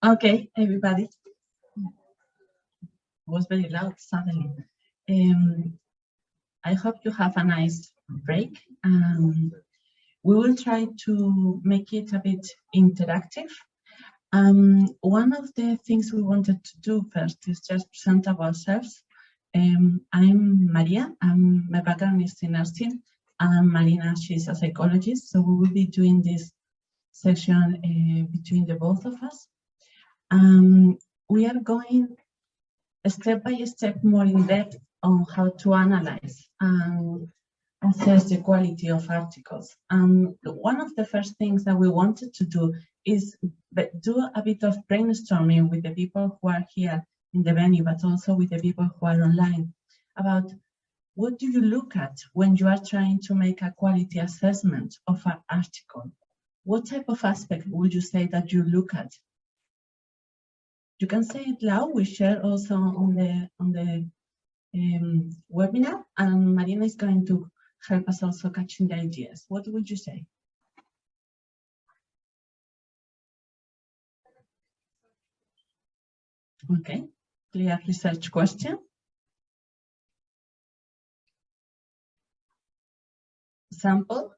Okay, everybody. It was very loud suddenly. I hope you have a nice break. We will try to make it a bit interactive. One of the things we wanted to do first is just present ourselves. I'm Maria. My background is in nursing. Marina, she's a psychologist, so we will be doing this session between the both of us. We are going step by step more in depth on how to analyze and assess the quality of articles. One of the first things that we wanted to do is do a bit of brainstorming with the people who are here in the venue, but also with the people who are online, about what do you look at when you are trying to make a quality assessment of an article? What type of aspect would you say that you look at? You can say it loud. We share also on the webinar, and Marina is going to help us also catching the ideas. What would you say? Okay, clear research question. Sample.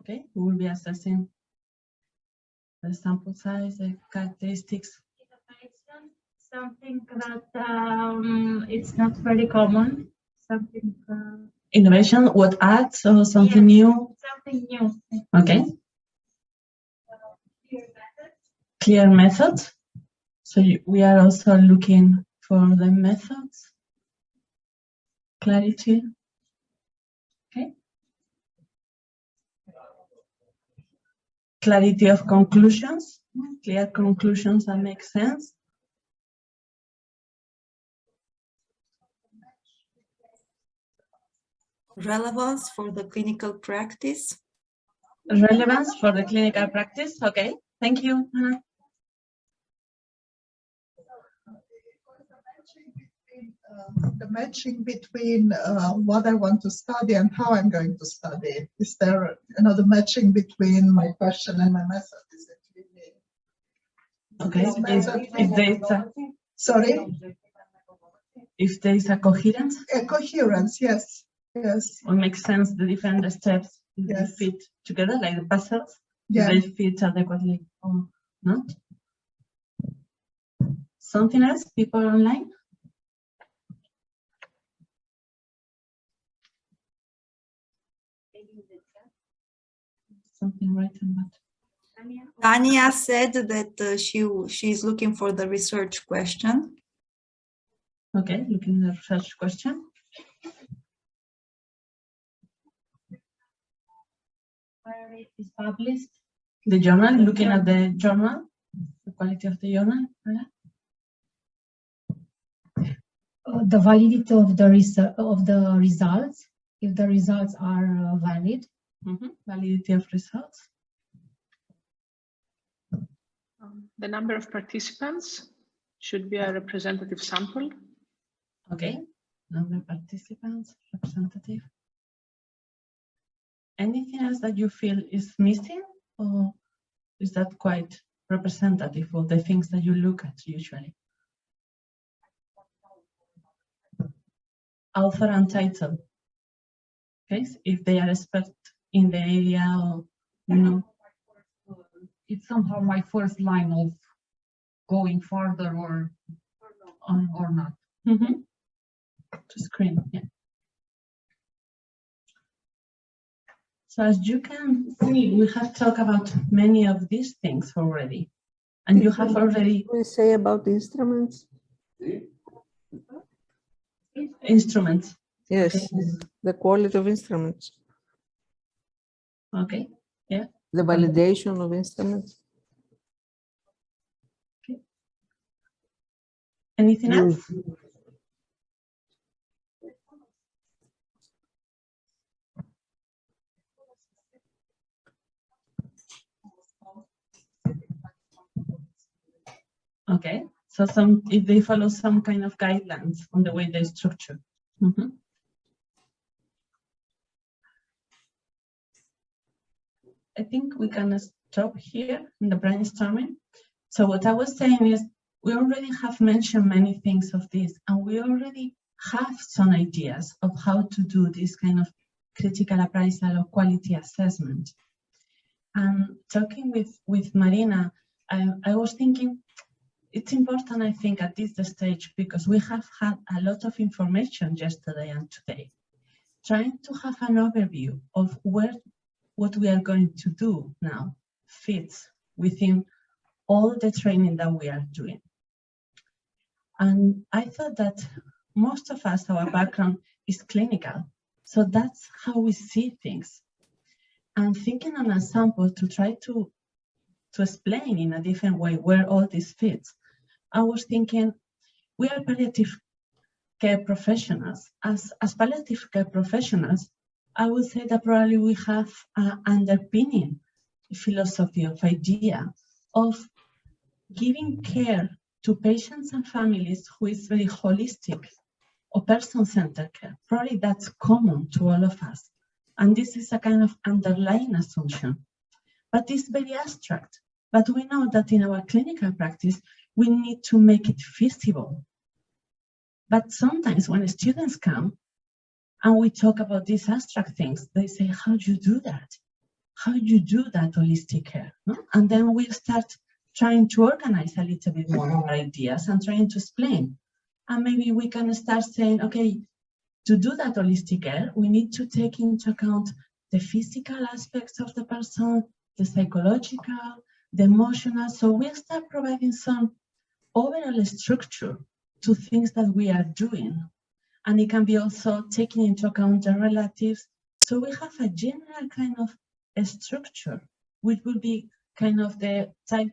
Okay, we will be assessing the sample size, the characteristics. Something that it's not very common. Something. Innovation, what adds or something new? Something new. Okay. Clear methods. So we are also looking for the methods. Clarity. Okay. Clarity of conclusions. Clear conclusions that make sense. Relevance for the clinical practice. Relevance for the clinical practice. Okay, thank you, Anna. The matching between what I want to study and how I'm going to study. Is there another matching between my question and my method? Is it really? Okay, if there is a, sorry? If there is a coherence? A coherence, yes. Yes. Or makes sense, the different steps yes. They fit together, like the puzzles, yeah. They fit adequately or not? Something else, people online? Something written, but Tania said that she is looking for the research question. Okay, looking at the research question. Where it is published. The journal, looking at the journal, the quality of the journal. The validity of the results, if the results are valid. Validity of results. The number of participants should be a representative sample. Okay, number of participants, representative. Anything else that you feel is missing, or is that quite representative of the things that you look at usually? Author and title. Okay, if they are expert in the area, or, you know. It's somehow my first line of going further or not. To screen, yeah. So as you can see, we have talked about many of these things already. And you have already... We say about instruments? Instruments. Yes, okay. The quality of instruments. Okay, yeah. The validation of instruments. Okay. Anything else? Okay, so if they follow some kind of guidelines on the way they structure. I think we can stop here in the brainstorming. So what I was saying is, we already have mentioned many things of this, and we already have some ideas of how to do this kind of critical appraisal or quality assessment. And talking with Marina, I was thinking, it's important, I think, at this stage, because we have had a lot of information yesterday and today, trying to have an overview of what we are going to do now fits within all the training that we are doing. And I thought that most of us, our background is clinical. So that's how we see things. And thinking on a sample to try to explain in a different way where all this fits, I was thinking, we are palliative care professionals. As palliative care professionals, I would say that probably we have an underpinning philosophy of idea of giving care to patients and families who is very holistic or person-centered care. Probably that's common to all of us. And this is a kind of underlying assumption. But it's very abstract. But we know that in our clinical practice, we need to make it feasible. But sometimes when students come and we talk about these abstract things, they say, how do you do that? How do you do that holistic care? No? And then we start trying to organize a little bit more our ideas and trying to explain. And maybe we can start saying, okay, to do that holistic care, we need to take into account the physical aspects of the person, the psychological, the emotional. So we start providing some overall structure to things that we are doing. And it can be also taking into account the relatives. So we have a general kind of a structure, which will be kind of the type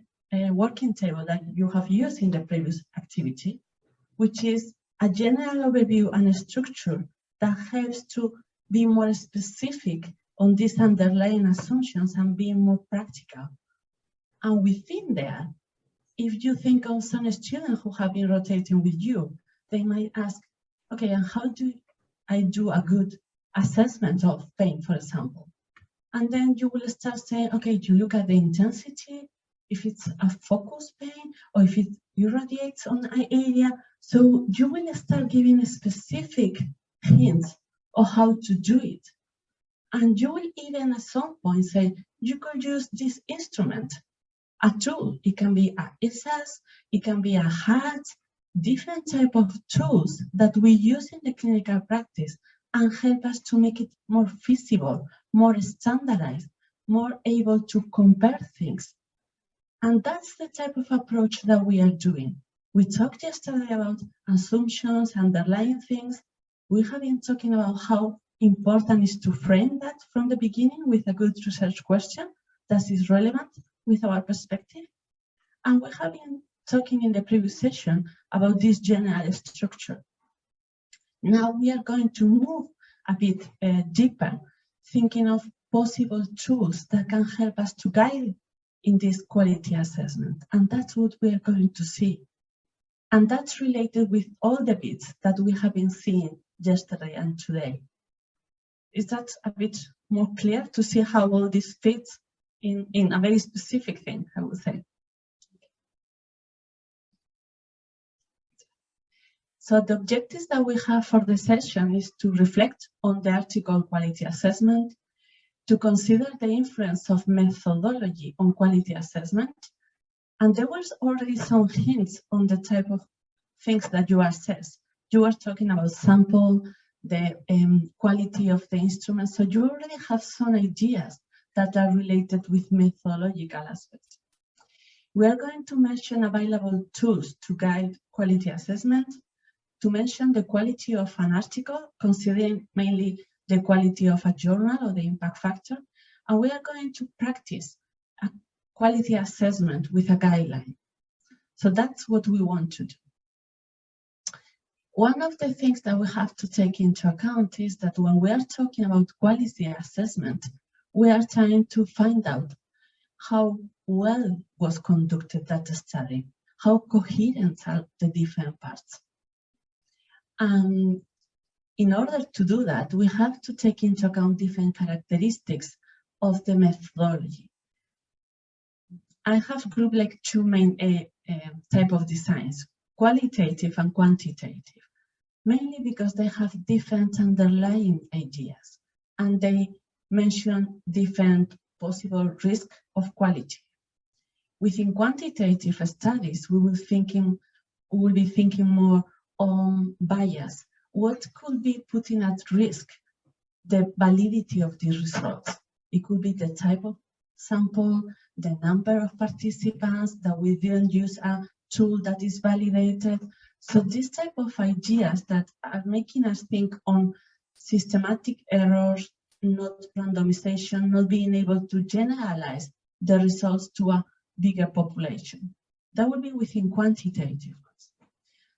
working table that you have used in the previous activity, which is a general overview and a structure that helps to be more specific on these underlying assumptions and being more practical. And within there, if you think of some students who have been rotating with you, they might ask, okay, and how do I do a good assessment of pain, for example? And then you will start saying, okay, you look at the intensity, if it's a focus pain, or if it irradiates on an area. So you will start giving specific hints of how to do it. And you will even at some point say, you could use this instrument, a tool. It can be a SS, it can be a hat, different type of tools that we use in the clinical practice and help us to make it more feasible, more standardized, more able to compare things. And that's the type of approach that we are doing. We talked yesterday about assumptions, underlying things. We have been talking about how important is to frame that from the beginning with a good research question that is relevant with our perspective. And we have been talking in the previous session about this general structure. Now we are going to move a bit deeper, thinking of possible tools that can help us to guide in this quality assessment. And that's what we are going to see. And that's related with all the bits that we have been seeing yesterday and today. Is that a bit more clear to see how all this fits in a very specific thing, I would say? So the objectives that we have for the session is to reflect on the article quality assessment, to consider the influence of methodology on quality assessment. And there was already some hints on the type of things that you assess. You were talking about sample, the quality of the instrument. So you already have some ideas that are related with methodological aspects. We are going to mention available tools to guide quality assessment, to mention the quality of an article, considering mainly the quality of a journal or the impact factor. And we are going to practice a quality assessment with a guideline. So that's what we want to do. One of the things that we have to take into account is that when we are talking about quality assessment, we are trying to find out how well was conducted that study, how coherent are the different parts. And in order to do that, we have to take into account different characteristics of the methodology. I have grouped like two main type of designs, qualitative and quantitative, mainly because they have different underlying ideas and they mention different possible risk of quality. Within quantitative studies, we will be thinking more on bias. What could be putting at risk the validity of these results? It could be the type of sample, the number of participants, that we didn't use a tool that is validated. So this type of ideas that are making us think on systematic errors, not randomization, not being able to generalize the results to a bigger population. That will be within quantitative.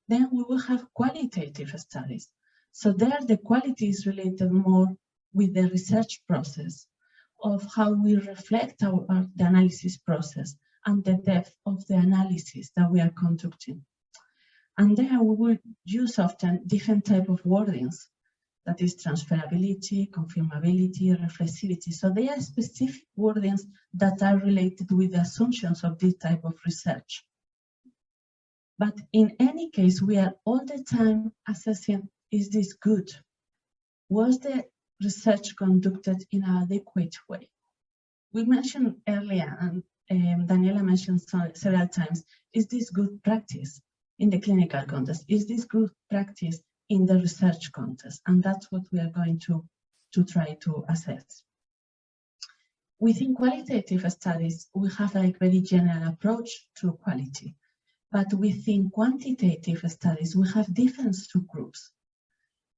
Then we will have qualitative studies. So there the quality is related more with the research process of how we reflect the analysis process and the depth of the analysis that we are conducting. And there we will use often different type of wordings, that is transferability, confirmability, reflexivity. So they are specific wordings that are related with the assumptions of this type of research. But in any case, we are all the time assessing, is this good? Was the research conducted in an adequate way? We mentioned earlier, and Daniela mentioned several times, is this good practice in the clinical context? Is this good practice in the research context? And that's what we are going to try to assess. Within qualitative studies, we have a very general approach to quality. But within quantitative studies, we have different subgroups.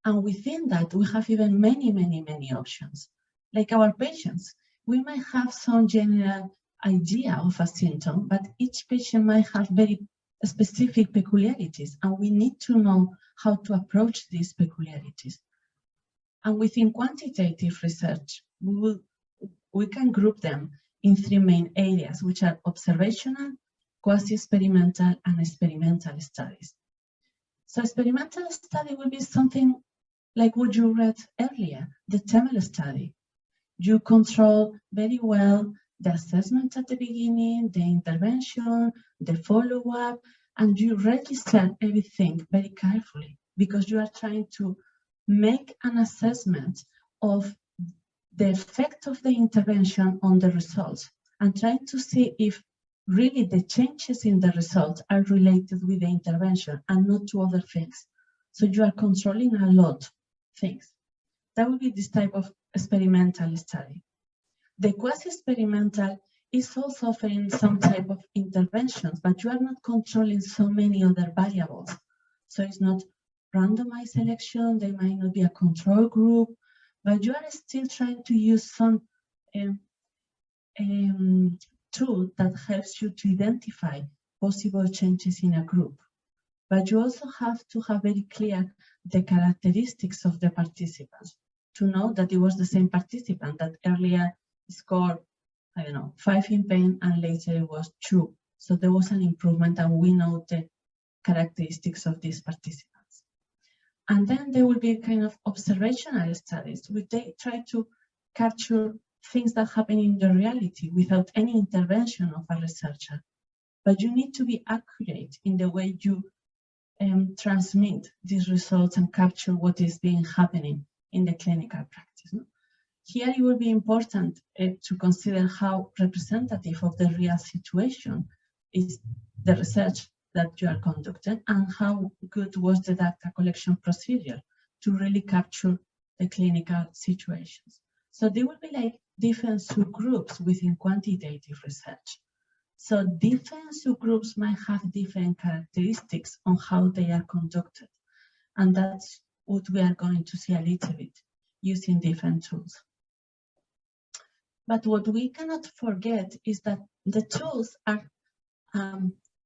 And within that, we have even many options. Like our patients, we might have some general idea of a symptom, but each patient might have very specific peculiarities, and we need to know how to approach these peculiarities. And within quantitative research, we can group them in three main areas, which are observational, quasi-experimental, and experimental studies. So experimental study will be something like what you read earlier, the TEMEL study. You control very well the assessment at the beginning, the intervention, the follow-up, and you register everything very carefully because you are trying to make an assessment of the effect of the intervention on the results and trying to see if really the changes in the results are related with the intervention and not to other things. So you are controlling a lot of things. That would be this type of experimental study. The quasi-experimental is also offering some type of interventions, but you are not controlling so many other variables. So it's not randomized selection, there might not be a control group, but you are still trying to use some tool that helps you to identify possible changes in a group. But you also have to have very clear the characteristics of the participants to know that it was the same participant that earlier scored, I don't know, 5 in pain and later it was 2. So there was an improvement and we know the characteristics of these participants. And then there will be kind of observational studies where they try to capture things that happen in the reality without any intervention of a researcher. But you need to be accurate in the way you transmit these results and capture what is being happening in the clinical practice. No? Here it will be important to consider how representative of the real situation is the research that you are conducting and how good was the data collection procedure to really capture the clinical situations. So there will be like different subgroups within quantitative research. So different subgroups might have different characteristics on how they are conducted. And that's what we are going to see a little bit using different tools. But what we cannot forget is that the tools are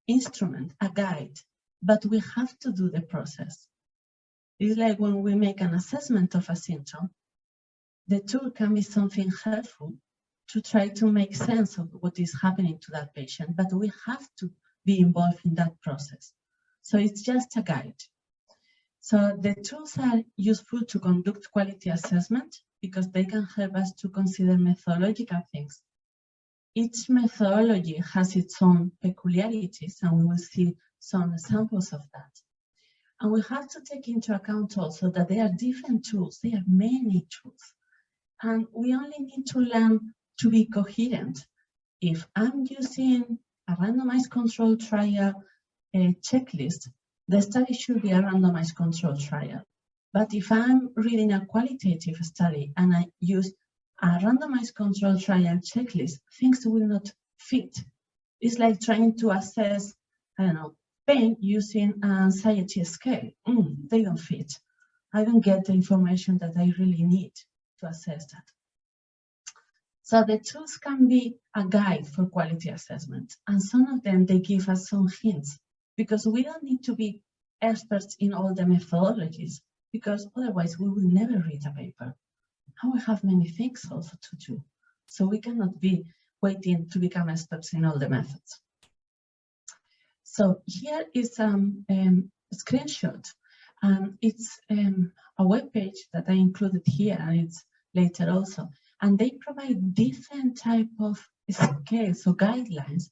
instrument, a guide, but we have to do the process. It's like when we make an assessment of a symptom, the tool can be something helpful to try to make sense of what is happening to that patient, but we have to be involved in that process. So it's just a guide. So the tools are useful to conduct quality assessment because they can help us to consider methodological things. each methodology has its own peculiarities, and we will see some examples of that. And we have to take into account also that there are different tools. There are many tools. And we only need to learn to be coherent. If I'm using a randomized control trial checklist, the study should be a randomized control trial. But if I'm reading a qualitative study and I use a randomized control trial checklist, things will not fit. It's like trying to assess, I don't know, pain using an anxiety scale. They don't fit. I don't get the information that I really need to assess that. So the tools can be a guide for quality assessment, and some of them, they give us some hints, because we don't need to be experts in all the methodologies, because otherwise we will never read a paper. And we have many things also to do. So we cannot be waiting to become experts in all the methods. So here is a screenshot. It's a web page that I included here, and it's later also. And they provide different type of scales or guidelines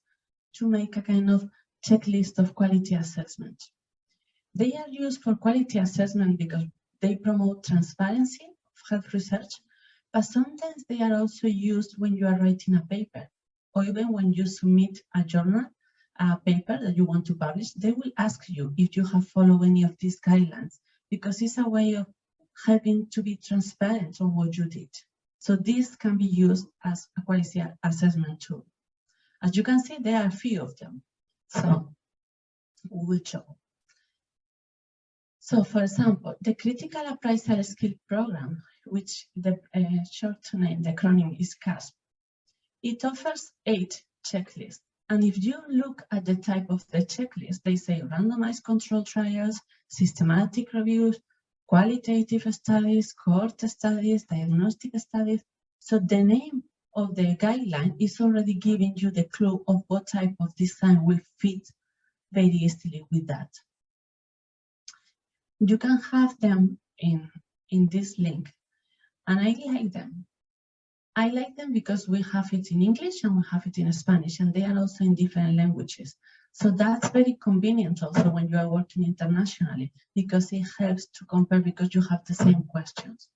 to make a kind of checklist of quality assessment. They are used for quality assessment because they promote transparency of health research, but sometimes they are also used when you are writing a paper, or even when you submit a journal, a paper that you want to publish. They will ask you if you have followed any of these guidelines, because it's a way of helping to be transparent on what you did. So this can be used as a quality assessment tool. As you can see, there are a few of them. So we will show. So for example, the Critical Appraisal Skill Program, which the short name, the acronym is QUASI, it offers 8 checklists. And if you look at the type of the checklist, they say randomized control trials, systematic reviews, qualitative studies, cohort studies, diagnostic studies. So the name of the guideline is already giving you the clue of what type of design will fit very easily with that. You can have them in this link, and I like them. I like them because we have it in English and we have it in Spanish, and they are also in different languages. So that's very convenient also when you are working internationally, because it helps to compare, because you have the same questions.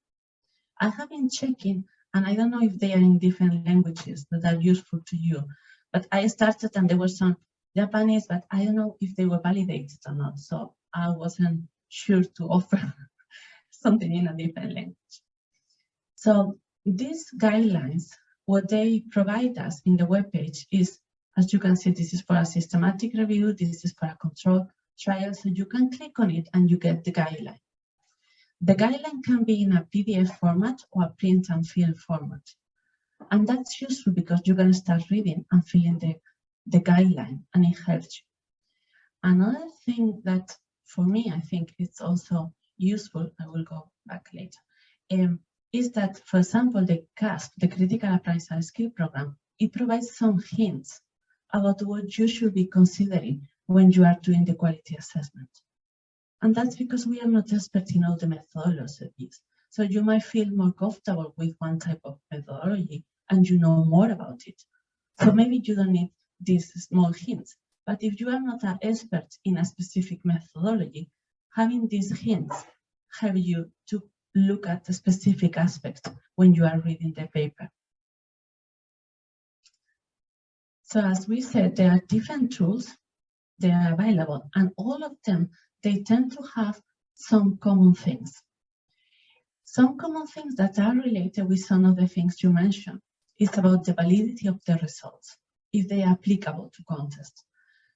I have been checking, and I don't know if they are in different languages that are useful to you, but I started and there were some Japanese, but I don't know if they were validated or not. So I wasn't sure to offer something in a different language. So these guidelines, what they provide us in the webpage is, as you can see, this is for a systematic review, this is for a control trial, so you can click on it and you get the guideline. The guideline can be in a PDF format or a print and fill format. And that's useful because you're going to start reading and filling the guideline, and it helps you. Another thing that, for me, I think it's also useful, I will go back later, is that, for example, the CASP, the Critical Appraisal Skill Program, it provides some hints about what you should be considering when you are doing the quality assessment. And that's because we are not experts in all the methodologies. So you might feel more comfortable with one type of methodology and you know more about it. So maybe you don't need these small hints. But if you are not an expert in a specific methodology, having these hints help you to look at the specific aspects when you are reading the paper. So as we said, there are different tools, they are available, and all of them, they tend to have some common things. Some common things that are related with some of the things you mentioned is about the validity of the results, if they are applicable to contests.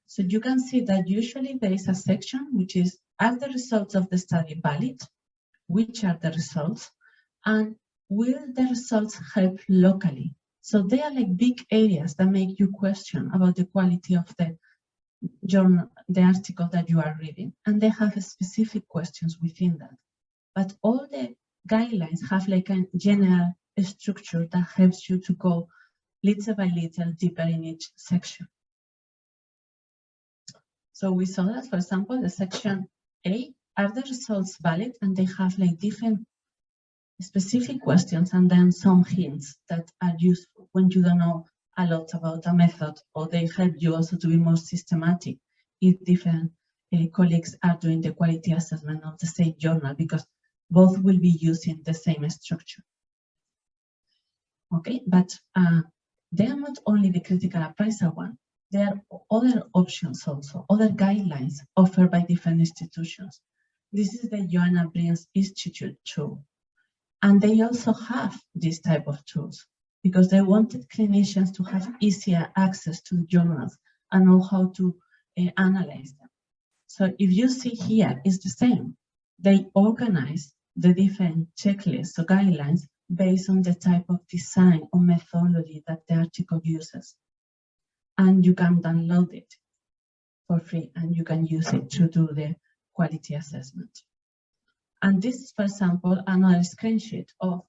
So you can see that usually there is a section which is, are the results of the study valid? Which are the results? And will the results help locally? So they are like big areas that make you question about the quality of the journal, the article that you are reading. And they have specific questions within that. But all the guidelines have like a general structure that helps you to go little by little deeper in each section. So we saw that, for example, the section A, are the results valid? And they have like different specific questions and then some hints that are useful when you don't know a lot about a method, or they help you also to be more systematic if different colleagues are doing the quality assessment of the same journal, because both will be using the same structure. Okay, but they are not only the critical appraisal one. There are other options also, other guidelines offered by different institutions. This is the Joanna Brins Institute tool. And they also have this type of tools because they wanted clinicians to have easier access to the journals and know how to analyze them. So if you see here, it's the same. They organize the different checklists or guidelines based on the type of design or methodology that the article uses. And you can download it for free and you can use it to do the quality assessment. And this is, for example, another screenshot of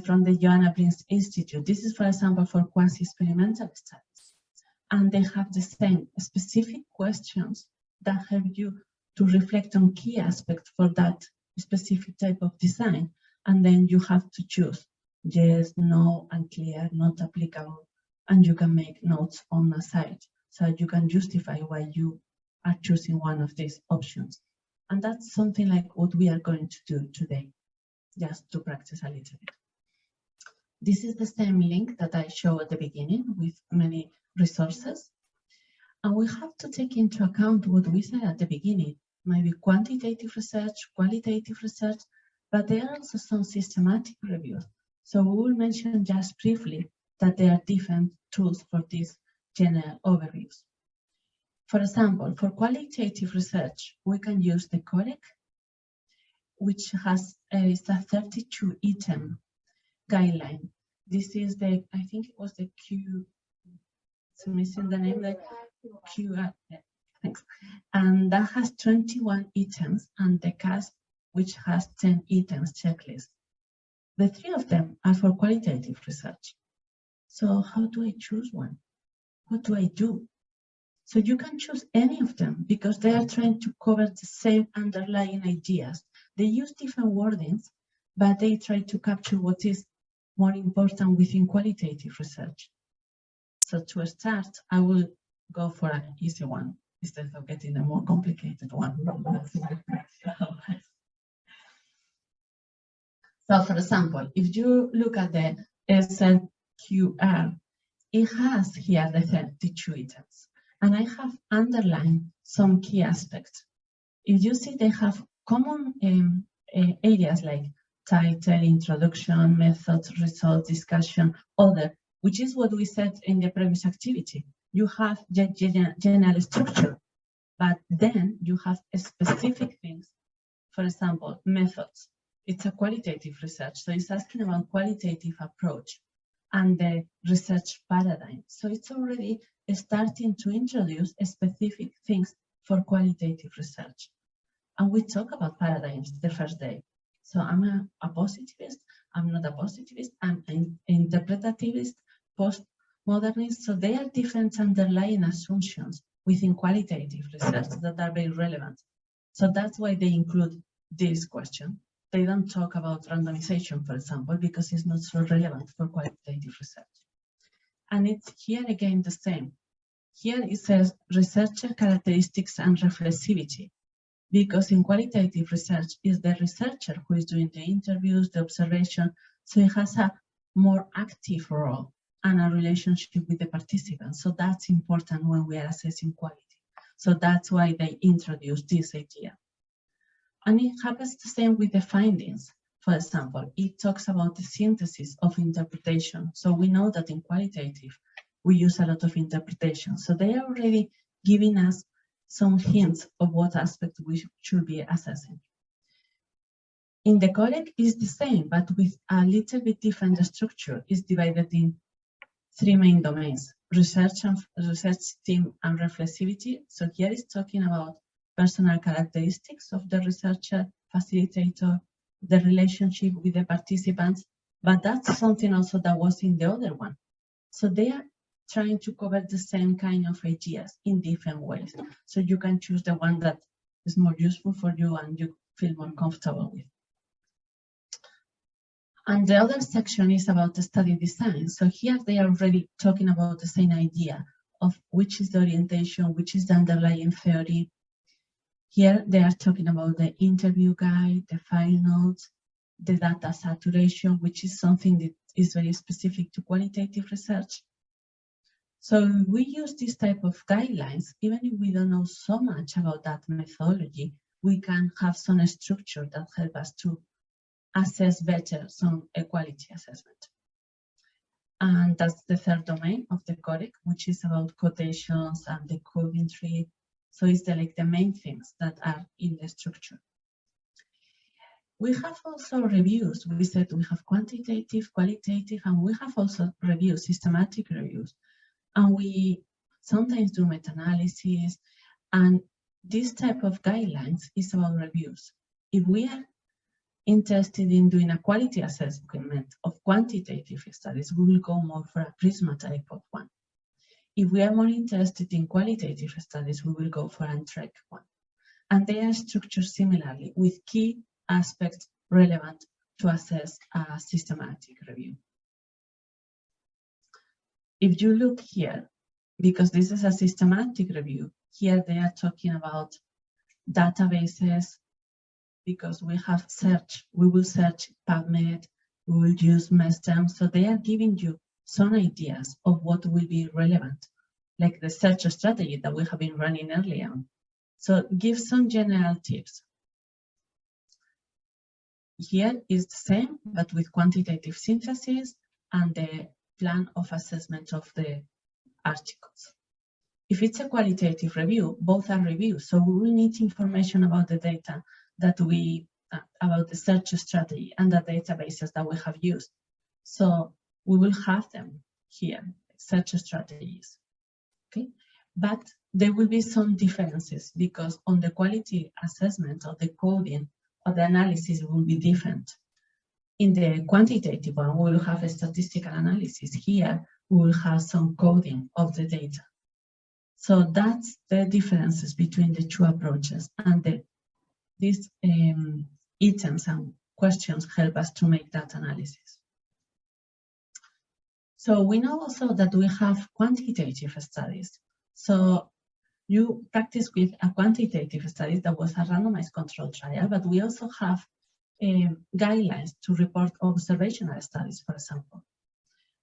from the Joanna Brins Institute. This is, for example, for quasi-experimental studies. And they have the same specific questions that help you to reflect on key aspects for that specific type of design. And then you have to choose yes, no, unclear, not applicable. And you can make notes on the side so you can justify why you are choosing one of these options. And that's something like what we are going to do today, just to practice a little bit. This is the same link that I showed at the beginning with many resources. And we have to take into account what we said at the beginning, maybe quantitative research, qualitative research, but there are also some systematic reviews. So we will mention just briefly that there are different tools for these general overviews. For example, for qualitative research, we can use the COREC, which has a 32-item guideline. This is the, I think it was the Q, it's missing the name, the QR, thanks. And that has 21 items, and the CASP, which has 10 items checklist. The three of them are for qualitative research. So how do I choose one? What do I do? So you can choose any of them because they are trying to cover the same underlying ideas. They use different wordings, but they try to capture what is more important within qualitative research. So to start, I will go for an easy one instead of getting a more complicated one. So for example, if you look at the SLQR, it has here the 32 items. And I have underlined some key aspects. If you see, they have common areas like title, introduction, methods, results, discussion, other, which is what we said in the previous activity. You have the general structure, but then you have specific things. For example, methods. It's a qualitative research, so it's asking about qualitative approach and the research paradigm. So it's already starting to introduce specific things for qualitative research. And we talk about paradigms the first day. So I'm a positivist, I'm not a positivist, I'm an interpretativist, postmodernist. So they are different underlying assumptions within qualitative research that are very relevant. So that's why they include this question. They don't talk about randomization, for example, because it's not so relevant for qualitative research. And it's here again the same. Here it says researcher characteristics and reflexivity, because in qualitative research is the researcher who is doing the interviews, the observation, so it has a more active role and a relationship with the participants. So that's important when we are assessing quality. So that's why they introduced this idea. And it happens the same with the findings. For example, it talks about the synthesis of interpretation. So we know that in qualitative, we use a lot of interpretation. So they are already giving us some hints of what aspect we should be assessing. In the COREC is the same, but with a little bit different structure. It's divided in three main domains: research team and reflexivity. So here is talking about personal characteristics of the researcher, facilitator, the relationship with the participants, but that's something also that was in the other one. So they are trying to cover the same kind of ideas in different ways. So you can choose the one that is more useful for you and you feel more comfortable with. And the other section is about the study design. So here they are already talking about the same idea of which is the orientation, which is the underlying theory. Here they are talking about the interview guide, the file notes, the data saturation, which is something that is very specific to qualitative research. So we use this type of guidelines, even if we don't know so much about that methodology, we can have some structure that help us to assess better some equality assessment. And that's the third domain of the codec, which is about quotations and the coding tree. So it's like the main things that are in the structure. We have also reviews. We said we have quantitative, qualitative, and we have also reviews, systematic reviews. And we sometimes do meta-analysis. And this type of guidelines is about reviews. If we are interested in doing a quality assessment of quantitative studies, we will go more for a PRISMA type of one. If we are more interested in qualitative studies, we will go for an UNTREC one. And they are structured similarly with key aspects relevant to assess a systematic review. If you look here, because this is a systematic review, here they are talking about databases, because we have search, we will search PubMed, we will use MESTEM, so they are giving you some ideas of what will be relevant, like the search strategy that we have been running earlier on. So give some general tips. Here is the same, but with quantitative synthesis and the plan of assessment of the articles. If it's a qualitative review, both are reviews, so we will need information about the data that we, about the search strategy and the databases that we have used. So we will have them here, search strategies, okay? But there will be some differences because on the quality assessment of the coding or the analysis will be different. In the quantitative one, we will have a statistical analysis. Here, we will have some coding of the data. So that's the differences between the two approaches, and these items and questions help us to make that analysis. So we know also that we have quantitative studies. So you practice with a quantitative study that was a randomized control trial, but we also have guidelines to report observational studies, for example.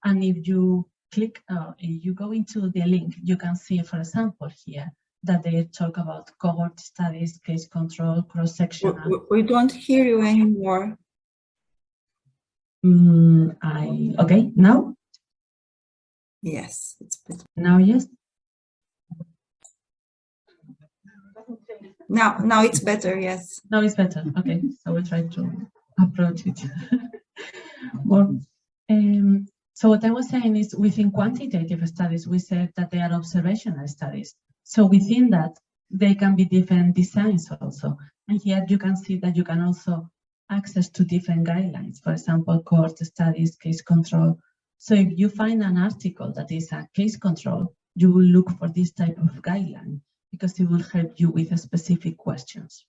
And if you click, if you go into the link, you can see, for example, here that they talk about cohort studies, case control, cross-sectional. We don't hear you anymore. Okay, now? Yes, it's better. Now, yes? Now it's better, yes. Now it's better, okay. So we try to approach it. Well, so what I was saying is within quantitative studies, we said that they are observational studies. So within that, they can be different designs also. And here you can see that you can also access to different guidelines. For example, cohort studies, case control. So if you find an article that is a case control, you will look for this type of guideline because it will help you with specific questions.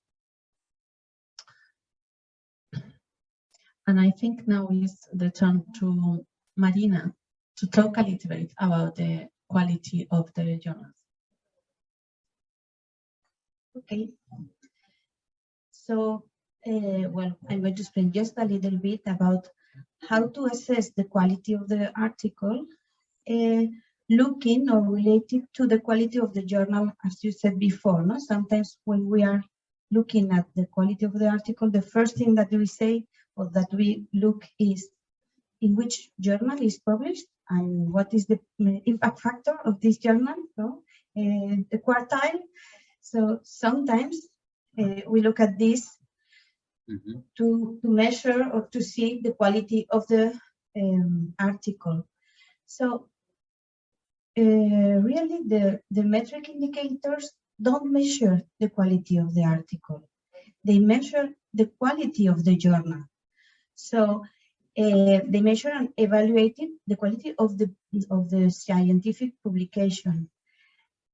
And I think now is the turn to Marina to talk a little bit about the quality of the journals. Okay. So, well, I'm going to explain just a little bit about how to assess the quality of the article, looking or related to the quality of the journal, as you said before. No? Sometimes when we are looking at the quality of the article, the first thing that we say or that we look is in which journal is published and what is the impact factor of this journal, no? The quartile. So sometimes we look at this to measure or to see the quality of the article. So really the metric indicators don't measure the quality of the article. They measure the quality of the journal. So they measure and evaluate the quality of the scientific publication.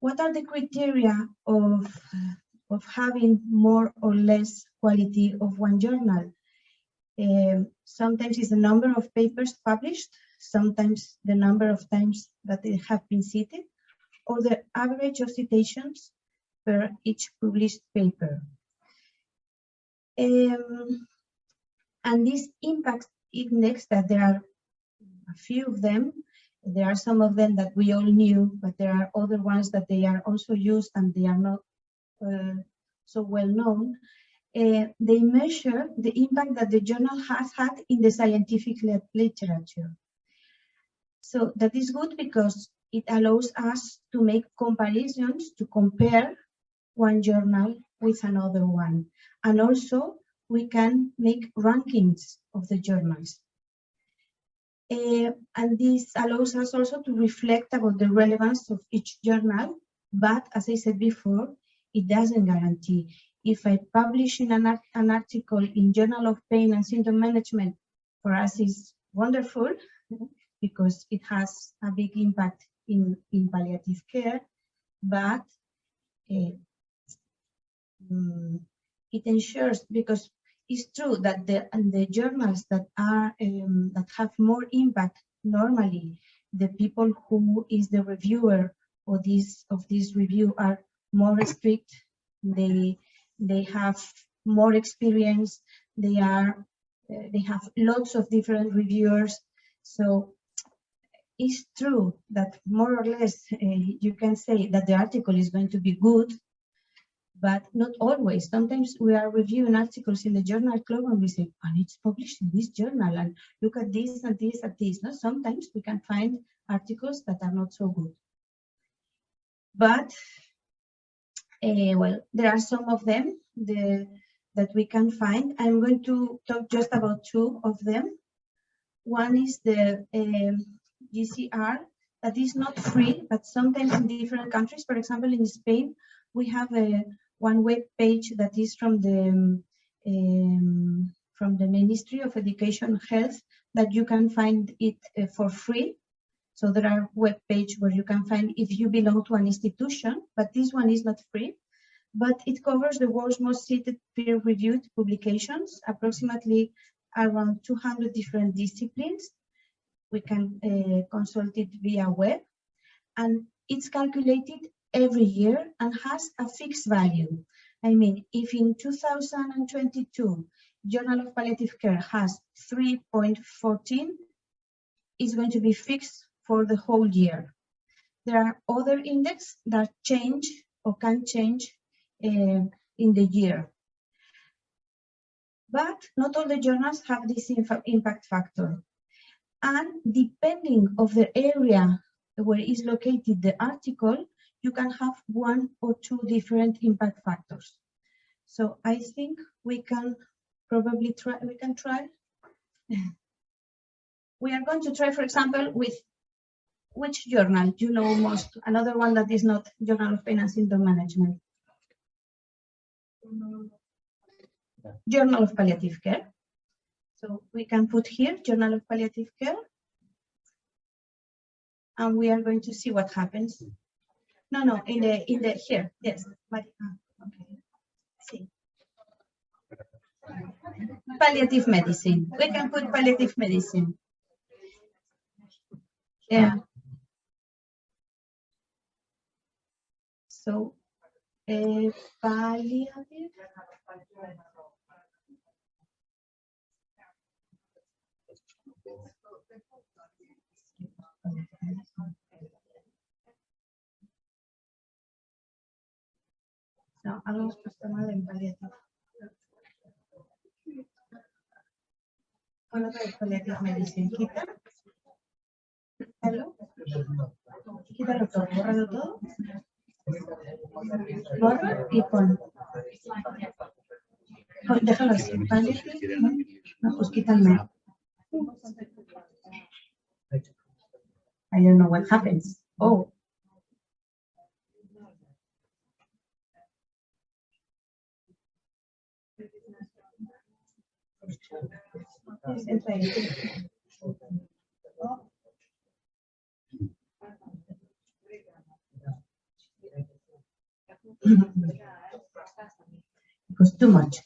What are the criteria of having more or less quality of one journal? Sometimes it's the number of papers published, sometimes the number of times that they have been cited, or the average of citations per each published paper. And this impact index, that there are a few of them, there are some of them that we all knew, but there are other ones that they are also used and they are not so well known. They measure the impact that the journal has had in the scientific literature. So that is good because it allows us to make comparisons, to compare one journal with another one. And also we can make rankings of the journals. And this allows us also to reflect about the relevance of each journal, but as I said before, it doesn't guarantee. If I publish in an article in Journal of Pain and Symptom Management, for us is wonderful because it has a big impact in palliative care, but it ensures, because it's true that the journals that are that have more impact, normally the people who is the reviewer of this review are more strict. They have more experience. They have lots of different reviewers. So it's true that more or less you can say that the article is going to be good, but not always. Sometimes we are reviewing articles in the journal club and we say, and it's published in this journal, and look at this and this and this. No, sometimes we can find articles that are not so good. But well, there are some of them that we can find. I'm going to talk just about two of them. One is the GCR, that is not free, but sometimes in different countries, for example, in Spain, we have one web page that is from the Ministry of Education and Health, that you can find it for free. So there are web pages where you can find if you belong to an institution, but this one is not free. But it covers the world's most cited peer-reviewed publications, approximately around 200 different disciplines. We can consult it via web, and it's calculated every year and has a fixed value. I mean, if in 2022, Journal of Palliative Care has 3.14, it's going to be fixed for the whole year. There are other indexes that change or can change in the year. But not all the journals have this impact factor. And depending of the area where is located the article, you can have one or two different impact factors. So I think we can probably try, we are going to try, for example, with which journal you know most, another one that is not Journal of Pain and Symptom Management. Journal of Palliative Care. So we can put here Journal of Palliative Care, and we are going to see what happens. No, in the here, yes. Okay. See. Palliative medicine. We can put palliative medicine. Yeah. So palliative. No, hagamos puesto mal en palliative. Pon otra vez palliative medicine. Quita. Quítalo. Quítalo todo. Bórralo todo. Borra y pon. Déjalo así. Palliative. No, pues quítalo. I don't know what happens. Oh. It was too much.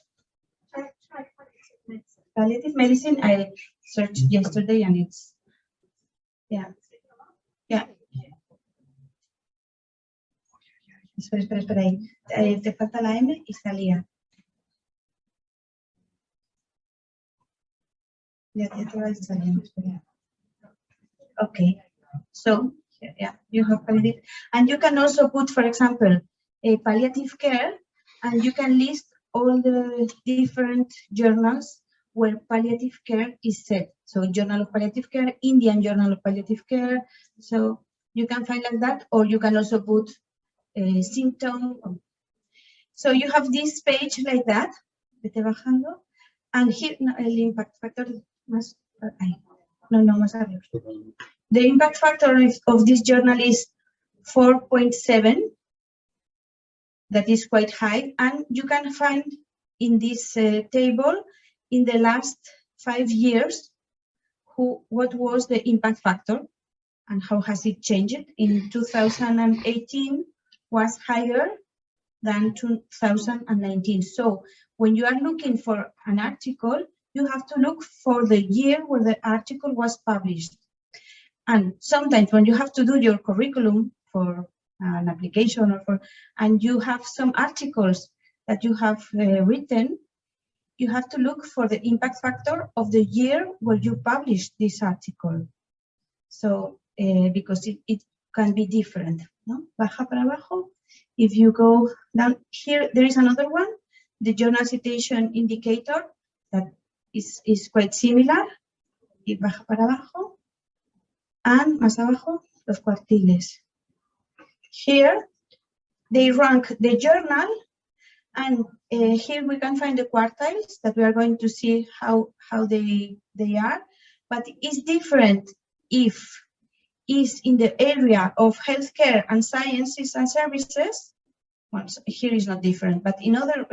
palliative medicine, I searched yesterday and it's, yeah. Espera ahí. Te falta la M y salía. Ya te va saliendo, espera. Okay, so yeah, you have palliative, and you can also put, for example, a palliative care, and you can list all the different journals where palliative care is said. So Journal of Palliative Care, Indian Journal of Palliative Care. So you can find like that, or you can also put a symptom. So you have this page like that, vete bajando, and here no, el impact factor más, más arriba. The impact factor of this journal is 4.7. That is quite high, and you can find in this table in the last 5 years what was the impact factor and how has it changed. In 2018 was higher than 2019. So when you are looking for an article, you have to look for the year where the article was published. And sometimes when you have to do your curriculum for an application and you have some articles that you have written, you have to look for the impact factor of the year where you published this article. So because it can be different, no? Baja para abajo. If you go down here, there is another one, the journal citation indicator, that is quite similar. Y baja para abajo. And más abajo, los cuartiles. Here, they rank the journal, and here we can find the quartiles that we are going to see how they are. But it's different if it's in the area of healthcare and sciences and services. Well, so here is not different, but in other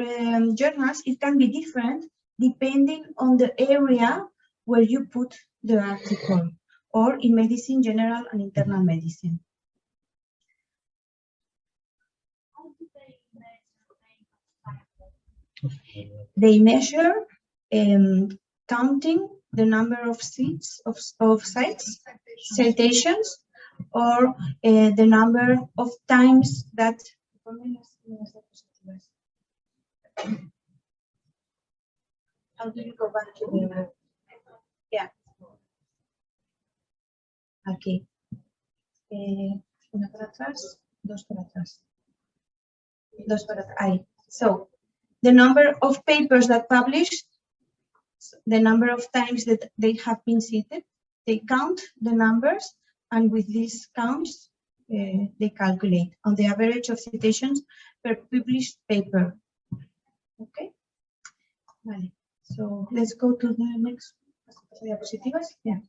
journals, it can be different depending on the area where you put the article, or in medicine, general and internal medicine. They measure counting the number of seats of sites, citations, or the number of times that. How do you go back to the? Yeah. Aquí. Una para atrás, dos para atrás. Dos para atrás. Ahí. So, the number of papers that published, the number of times that they have been cited, they count the numbers, and with these counts, they calculate on the average of citations per published paper. Okay? Vale. So let's go to the next diapositivas. Yeah.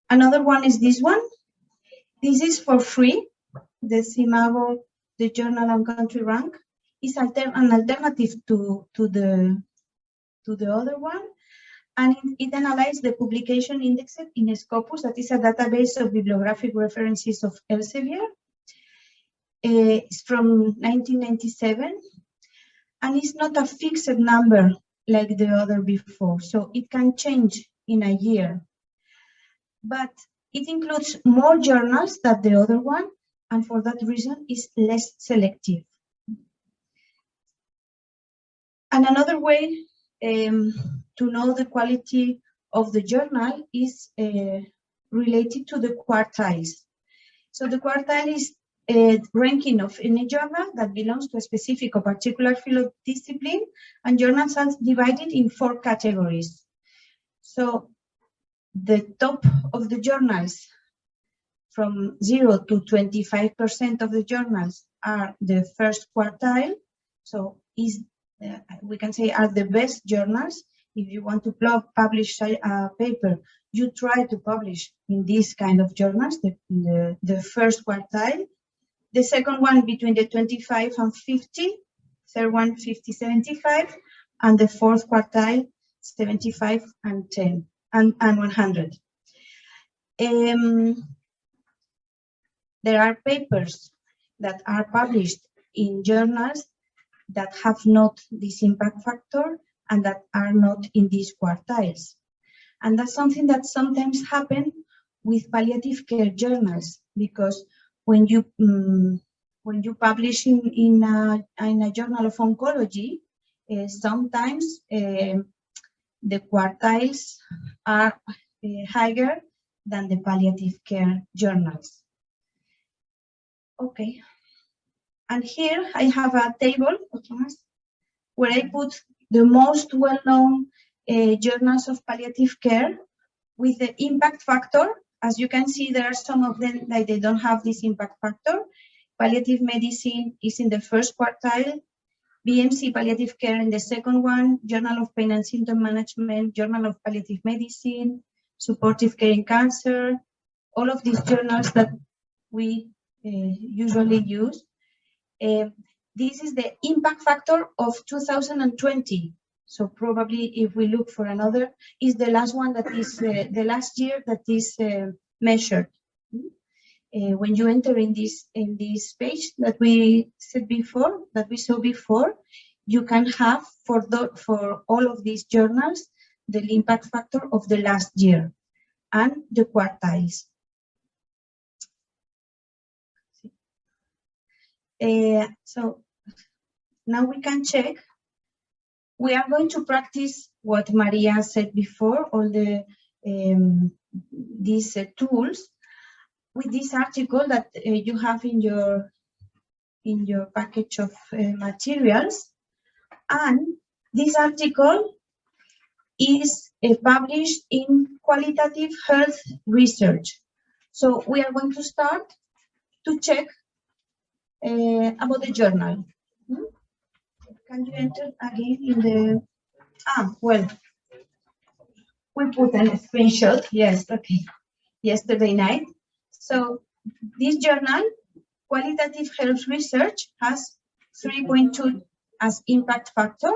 Another one is this one. This is for free. The CIMAGO, the Journal and Country Rank, is an alternative to the other one, and it analyzes the publication indexed in Scopus, that is a database of bibliographic references of Elsevier. It's from 1997, and it's not a fixed number like the other before, so it can change in a year. But it includes more journals than the other one, and for that reason is less selective. And another way to know the quality of the journal is related to the quartiles. So the quartile is a ranking of any journal that belongs to a specific or particular field of discipline, and journals are divided in 4 categories. So the top of the journals, from 0 to 25% of the journals, are the first quartile. So we can say are the best journals. If you want to publish a paper, you try to publish in these kind of journals, the first quartile. The second one between the 25 and 50, third one 50, 75, and the fourth quartile 75 and 10 and 100. There are papers that are published in journals that have not this impact factor and that are not in these quartiles. And that's something that sometimes happens with palliative care journals, because when you publish in a journal of oncology, sometimes the quartiles are higher than the palliative care journals. Okay, and here I have a table where I put the most well-known journals of palliative care with the impact factor. As you can see, there are some of them that they don't have this impact factor. Palliative medicine is in the first quartile, BMC palliative care in the second one, Journal of Pain and Symptom Management, Journal of Palliative Medicine, Supportive Care in Cancer, all of these journals that we usually use. This is the impact factor of 2020. So probably if we look for another, is the last one that is the last year that is measured. When you enter in this page that we said before, that we saw before, you can have for all of these journals the impact factor of the last year and the quartiles. So now we can check. We are going to practice what Maria said before, all the these tools with this article that you have in your package of materials. And this article is published in Qualitative Health Research. So we are going to start to check about the journal. Can you enter again in the, well, we put a screenshot, yes, okay, yesterday night. So this journal, Qualitative Health Research, has 3.2 as impact factor.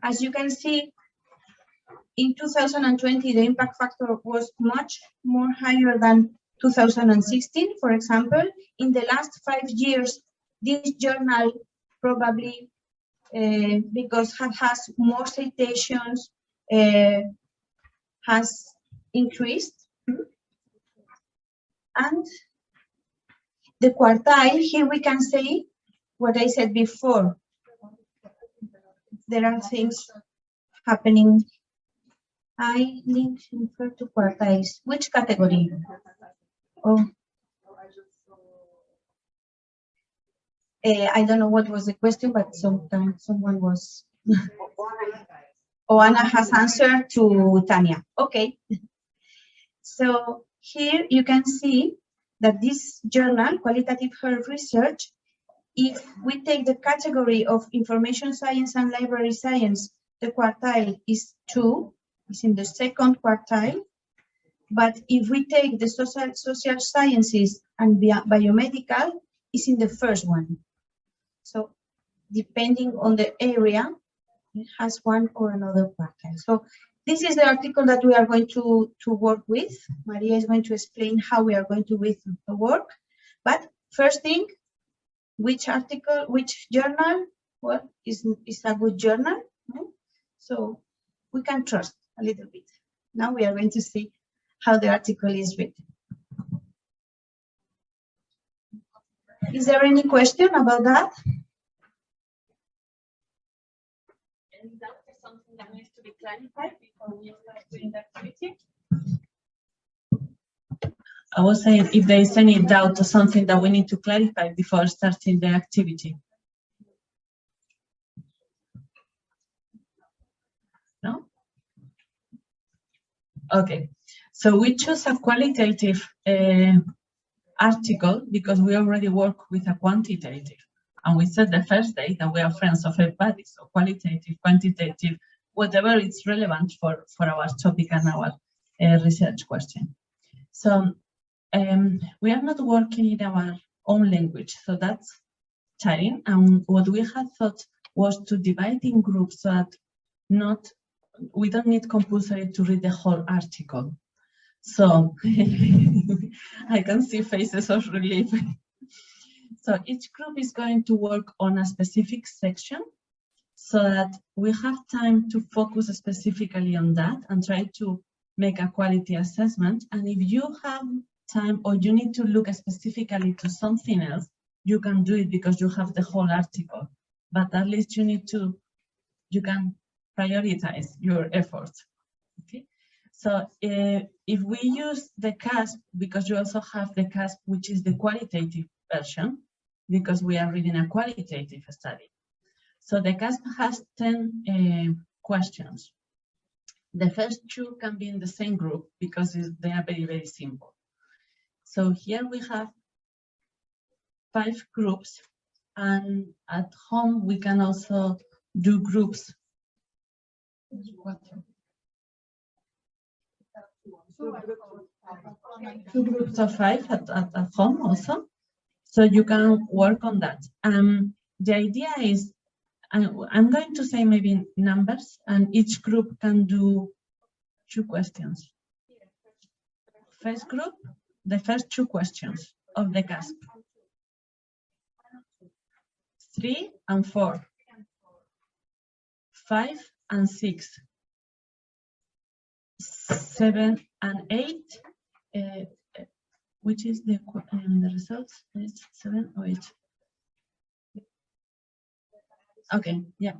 As you can see, in 2020, the impact factor was much more higher than 2016, for example. In the last 5 years, this journal probably, because it has more citations, has increased. And the quartile, here we can say what I said before. There are things happening. I link refer to quartiles. Which category? Oh. I don't know what was the question, but sometimes someone was. Oh, Anna has answered to Tanya. Okay. So here you can see that this journal, Qualitative Health Research, if we take the category of information science and library science, the quartile is 2, it's in the second quartile. But if we take the social sciences and biomedical, it's in the first one. So depending on the area, it has one or another quartile. So this is the article that we are going to work with. Maria is going to explain how we are going to work. But first thing, which article, which journal, well, is a good journal. So we can trust a little bit. Now we are going to see how the article is written. Is there any question about that? Any doubt or something that needs to be clarified before we start doing the activity? I was saying if there is any doubt or something that we need to clarify before starting the activity. No? Okay, so we choose a qualitative article because we already work with a quantitative. And we said the first day that we are friends of everybody, so qualitative, quantitative, whatever is relevant for our topic and our research question. So we are not working in our own language, so that's challenging. And what we had thought was to divide in groups so that we don't need compulsory to read the whole article. So I can see faces of relief. So each group is going to work on a specific section so that we have time to focus specifically on that and try to make a quality assessment. And if you have time or you need to look specifically to something else, you can do it because you have the whole article. But at least you can prioritize your efforts. Okay. So if we use the CASP, because you also have the CASP, which is the qualitative version, because we are reading a qualitative study. So the CASP has 10 questions. The first 2 can be in the same group because they are very, very simple. So here we have 5 groups, and at home we can also do groups. 2 groups of 5 at home also. So you can work on that. The idea is, I'm going to say maybe numbers, and each group can do 2 questions. First group, the first 2 questions of the CASP. 3 and 4. 5 and 6. 7 and 8. Which is the results? Is 7 or 8? Okay, yeah.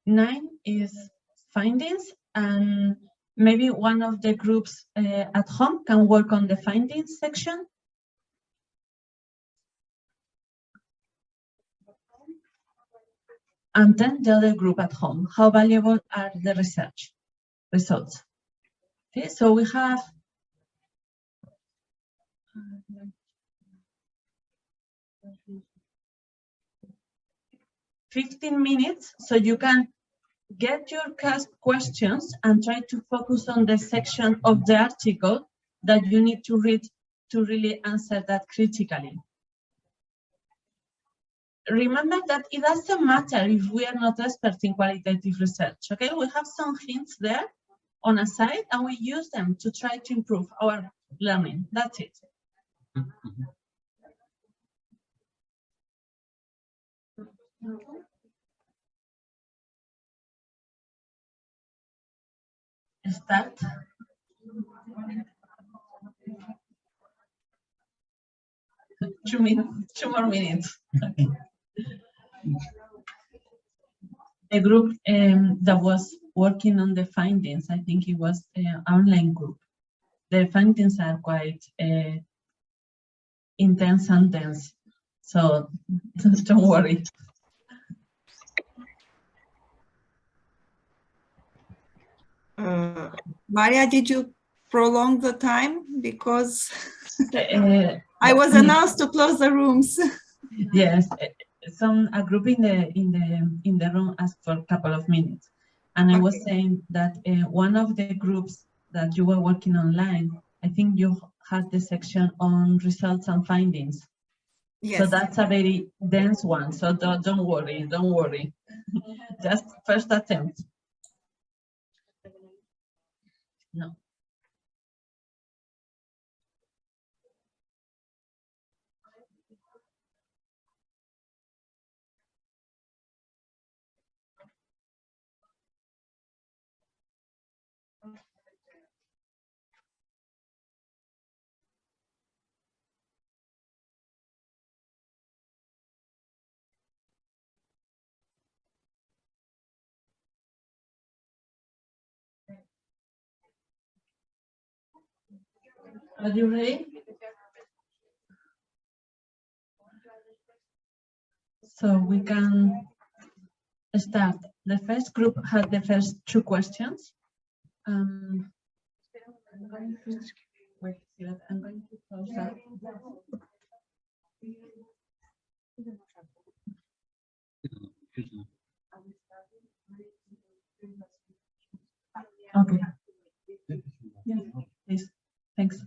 9 is findings, and maybe one of the groups at home can work on the findings section. And then the other group at home, how valuable are the research results? Okay, so we have 15 minutes, so you can get your CASP questions and try to focus on the section of the article that you need to read to really answer that critically. Remember that it doesn't matter if we are not experts in qualitative research, okay? We have some hints there on a side and we use them to try to improve our learning. That's it. Start. Two more minutes. Okay. The group that was working on the findings, I think it was an online group. The findings are quite intense and dense, so don't worry. Maria, did you prolong the time? Because I was announced to close the rooms. Yes, a group in the room asked for a couple of minutes, and I was saying that one of the groups that you were working online, I think you had the section on results and findings. Yes. So that's a very dense one. So don't worry. Just first attempt. No. Are you ready? So we can start. The first group had the first 2 questions. I'm going to close that. Okay. Yeah, please. Thanks.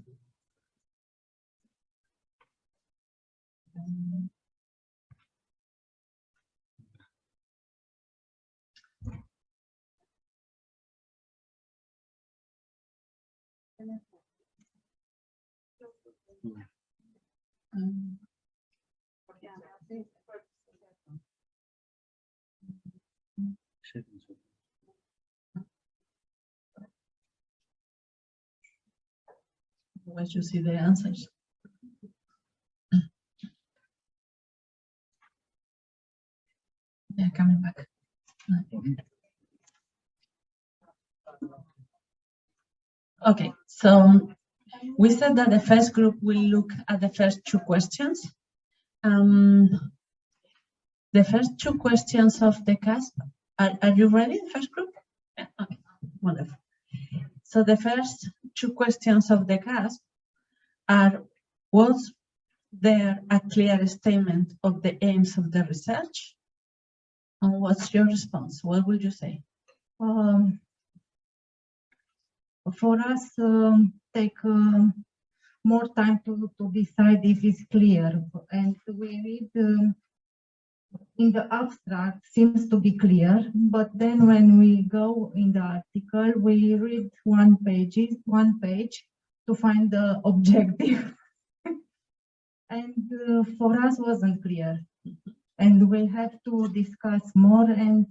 Otherwise, you see the answers. They're coming back. Okay, so we said that the first group will look at the first two questions. The first two questions of the CASP, are you ready, the first group? Yeah, okay, wonderful. So the first two questions of the CASP are, was there a clear statement of the aims of the research? And what's your response? What would you say? For us, take more time to decide if it's clear. And we read in the abstract, seems to be clear, but then when we go in the article, we read one page to find the objective. And for us wasn't clear. And we had to discuss more, and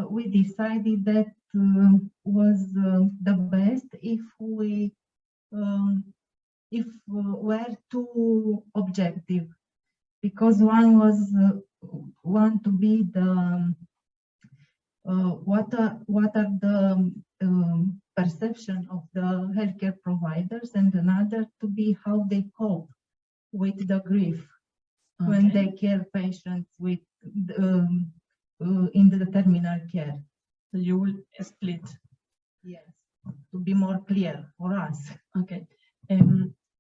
we decided that was the best if we were too objective, because one was to be the what are the perception of the healthcare providers, and another to be how they cope with the grief when they care patients with in the terminal care. So you will split. Yes, to be more clear for us. Okay.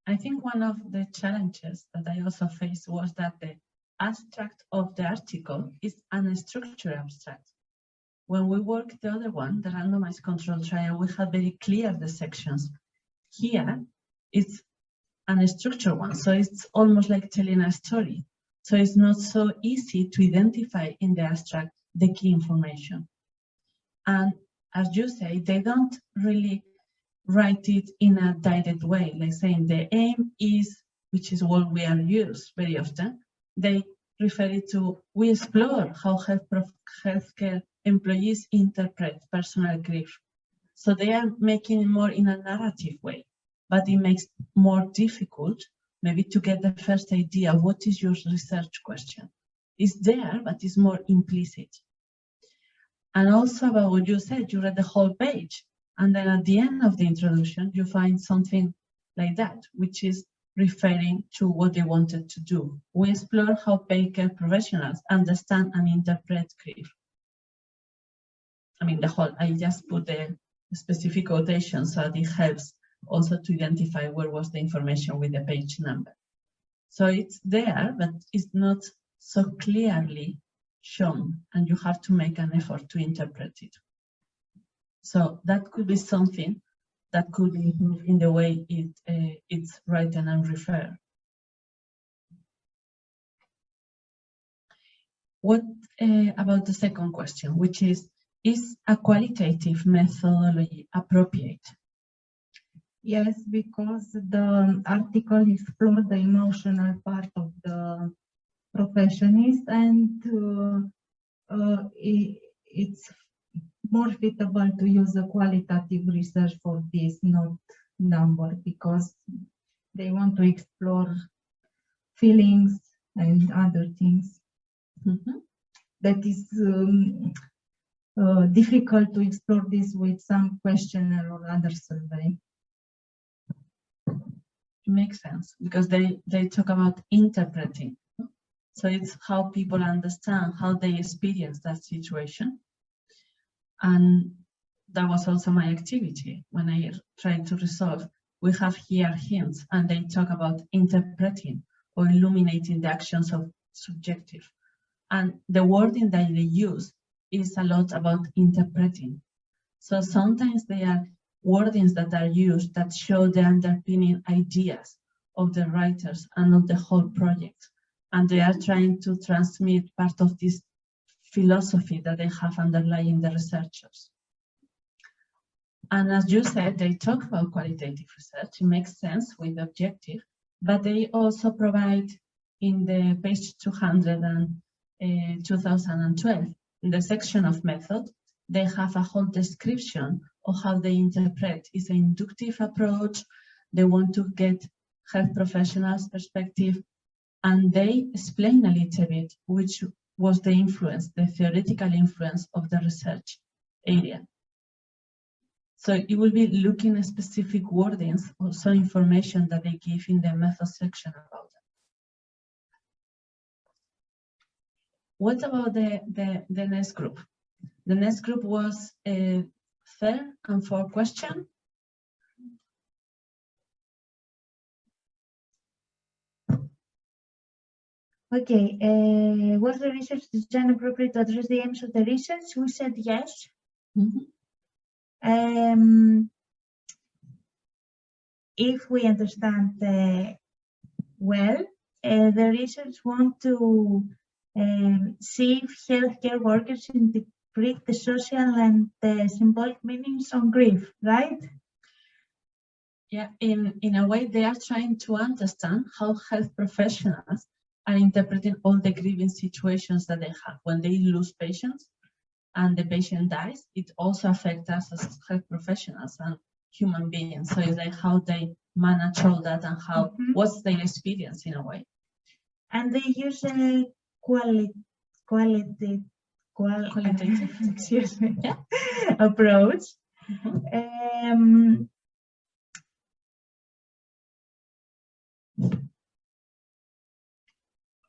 I think one of the challenges that I also faced was that the abstract of the article is an unstructured abstract. When we worked the other one, the randomized control trial, we had very clear the sections. Here, it's an unstructured one, so it's almost like telling a story. So it's not so easy to identify in the abstract the key information. And as you say, they don't really write it in a direct way, like saying the aim is, which is what we are used very often. They refer it to, we explore how healthcare employees interpret personal grief. So they are making it more in a narrative way, but it makes more difficult maybe to get the first idea of what is your research question. It's there, but it's more implicit. And also about what you said, you read the whole page, and then at the end of the introduction, you find something like that, which is referring to what they wanted to do. We explore how paid care professionals understand and interpret grief. I mean, the whole, I just put the specific quotation so that it helps also to identify where was the information with the page number. So it's there, but it's not so clearly shown, and you have to make an effort to interpret it. So that could be something that could improve in the way it's written and referred. What about the second question, which is a qualitative methodology appropriate? Yes, because the article explored the emotional part of the professionist, and it's more fitable to use a qualitative research for this, not number, because they want to explore feelings and other things. Mm-hmm. That is difficult to explore this with some questionnaire or other survey. It makes sense, because they talk about interpreting. So it's how people understand, how they experience that situation. And that was also my activity when I tried to resolve. We have here hints, and they talk about interpreting or illuminating the actions of subjective. And the wording that they use is a lot about interpreting. So sometimes they are wordings that are used that show the underpinning ideas of the writers and of the whole project. And they are trying to transmit part of this philosophy that they have underlying the researchers. And as you said, they talk about qualitative research. It makes sense with the objective, but they also provide in the page 200 and 2012, in the section of method, they have a whole description of how they interpret. It's an inductive approach. They want to get health professionals' perspective, and they explain a little bit which was the influence, the theoretical influence of the research area. So you will be looking at specific wordings or some information that they give in the method section about it. What about the next group? The next group was a 3rd and 4th question. Okay, was the research design appropriate to address the aims of the research? We said yes. Mm-hmm. If we understand well, the research want to see if healthcare workers interpret the social and the symbolic meanings of grief, right? Yeah, in a way, they are trying to understand how health professionals are interpreting all the grieving situations that they have. When they lose patients and the patient dies, it also affects us as health professionals and human beings. So it's like how they manage all that and how what's their experience in a way. And they use a qualitative excuse me, yeah. approach.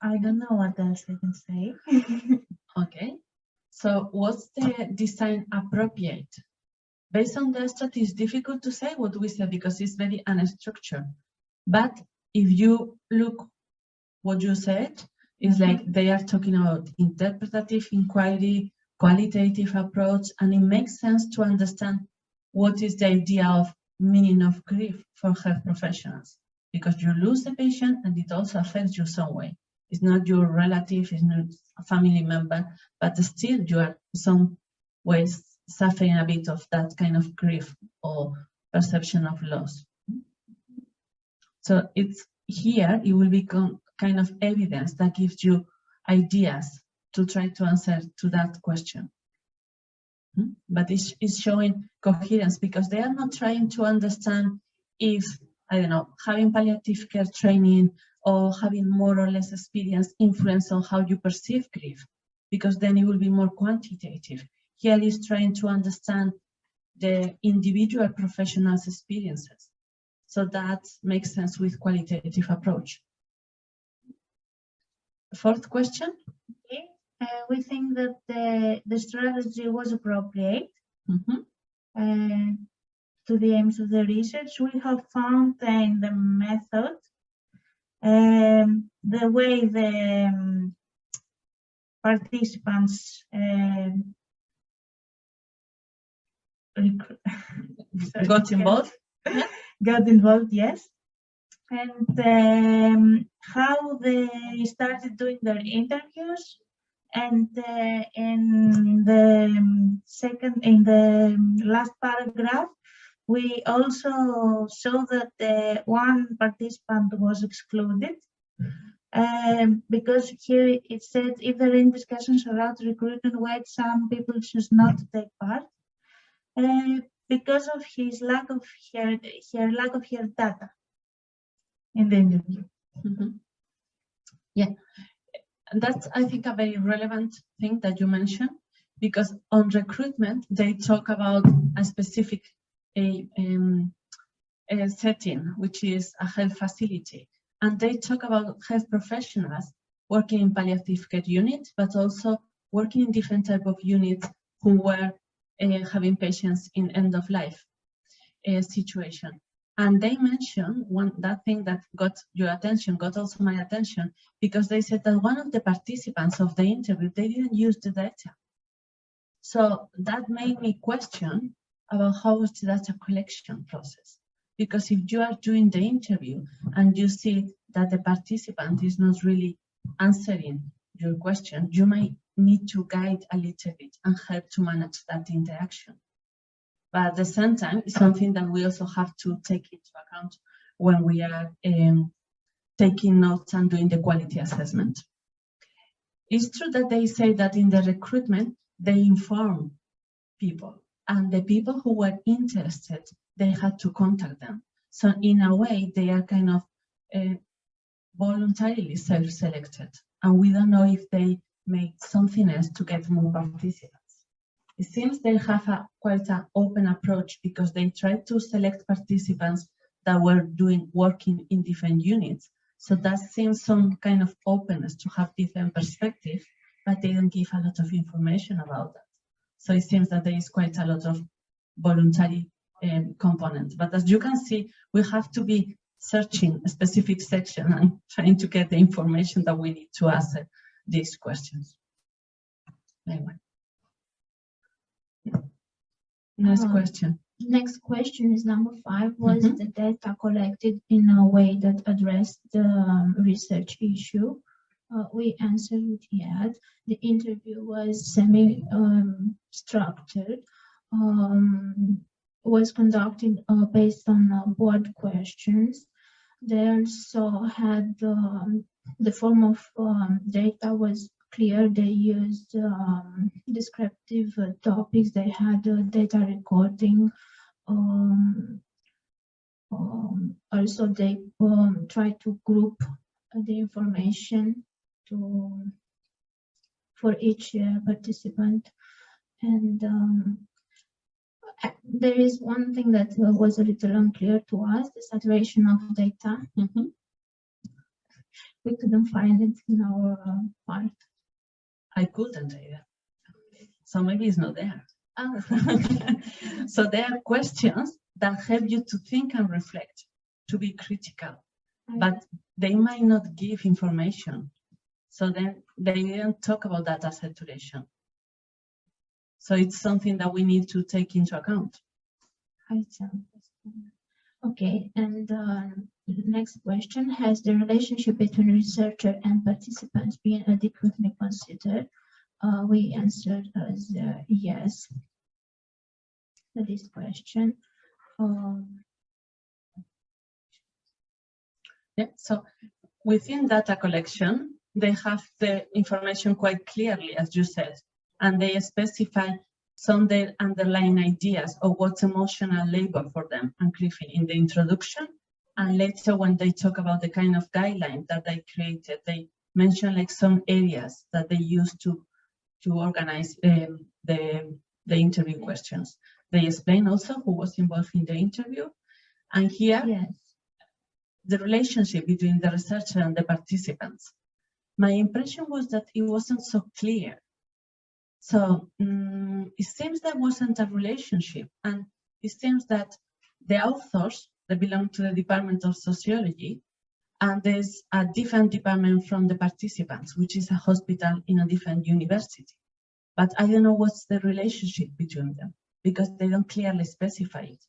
I don't know what else I can say. Okay, so what's the design appropriate? Based on the study, it's difficult to say what we said because it's very unstructured. But if you look what you said, it's like they are talking about interpretative inquiry, qualitative approach, and it makes sense to understand what is the idea of meaning of grief for health professionals, because you lose the patient and it also affects you some way. It's not your relative, it's not a family member, but still you are some ways suffering a bit of that kind of grief or perception of loss. So it's here, it will become kind of evidence that gives you ideas to try to answer to that question. But it's showing coherence because they are not trying to understand if, I don't know, having palliative care training or having more or less experience influence on how you perceive grief, because then it will be more quantitative. Here is trying to understand the individual professional's experiences. So that makes sense with qualitative approach. 4th question. Okay. We think that the strategy was appropriate to the aims of the research. We have found in the method the way the participants got involved. Got involved, yes. And how they started doing their interviews, and in the last paragraph, we also saw that one participant was excluded because here it said if there are any discussions around recruitment, why some people choose not to take part because of his lack of her data in the interview. Yeah, and that's, I think, a very relevant thing that you mentioned, because on recruitment, they talk about a specific setting, which is a health facility. And they talk about health professionals working in palliative care units, but also working in different type of units who were having patients in end of life situation. And they mentioned that thing that got your attention, got also my attention, because they said that one of the participants of the interview, they didn't use the data. So that made me question about how was the data collection process. Because if you are doing the interview and you see that the participant is not really answering your question, you might need to guide a little bit and help to manage that interaction. But at the same time, it's something that we also have to take into account when we are taking notes and doing the quality assessment. It's true that they say that in the recruitment, they inform people, and the people who were interested, they had to contact them. So in a way, they are kind of voluntarily self-selected, and we don't know if they make something else to get more participants. It seems they have quite an open approach because they try to select participants that were working in different units. So that seems some kind of openness to have different perspectives, but they don't give a lot of information about that. So it seems that there is quite a lot of voluntary components. But as you can see, we have to be searching a specific section and trying to get the information that we need to answer these questions. Anyway. Next question. Next question is number 5. Was the data collected in a way that addressed the research issue? We answered yes. The interview was semi-structured, was conducted based on board questions. They also had the form of data was clear. They used descriptive topics. They had data recording. Also, they tried to group the information for each participant. And there is one thing that was a little unclear to us: the saturation of data. We couldn't find it in our part. I couldn't either. So maybe it's not there. Oh. So there are questions that help you to think and reflect, to be critical, but they might not give information. So then they didn't talk about data saturation. So it's something that we need to take into account. Okay, and next question: has the relationship between researcher and participants been adequately considered? We answered as yes to this question. Yeah, so within data collection, they have the information quite clearly, as you said, and they specify some of their underlying ideas of what's emotional labor for them and Griffin in the introduction. And later when they talk about the kind of guidelines that they created, they mention like some areas that they use to organize the interview questions. They explain also who was involved in the interview. And here, yes, the relationship between the researcher and the participants. My impression was that it wasn't so clear. So it seems there wasn't a relationship, and it seems that the authors, they belong to the Department of Sociology, and there's a different department from the participants, which is a hospital in a different university. But I don't know what's the relationship between them, because they don't clearly specify it.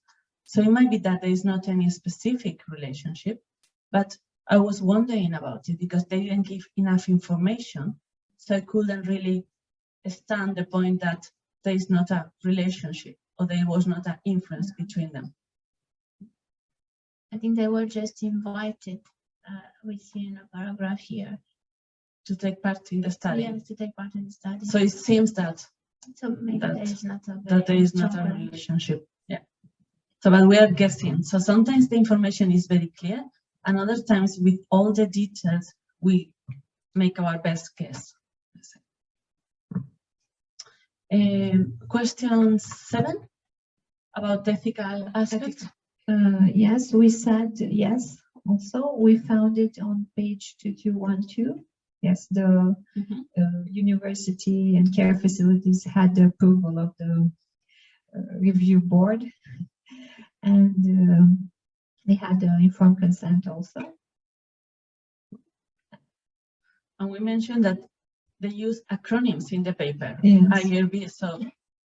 So it might be that there is not any specific relationship, but I was wondering about it because they didn't give enough information, so I couldn't really stand the point that there is not a relationship or there was not an influence between them. I think they were just invited, we see in a paragraph here, to take part in the study. Yes, to take part in the study. So it seems that maybe there is not a relationship. Yeah. So, but we are guessing. So sometimes the information is very clear, and other times with all the details, we make our best guess. Question 7 about ethical aspects. Yes, we said yes. Also, we found it on page 2212. Yes, the university and care facilities had the approval of the review board, and they had the informed consent also. And we mentioned that they use acronyms in the paper, yes. IRB. So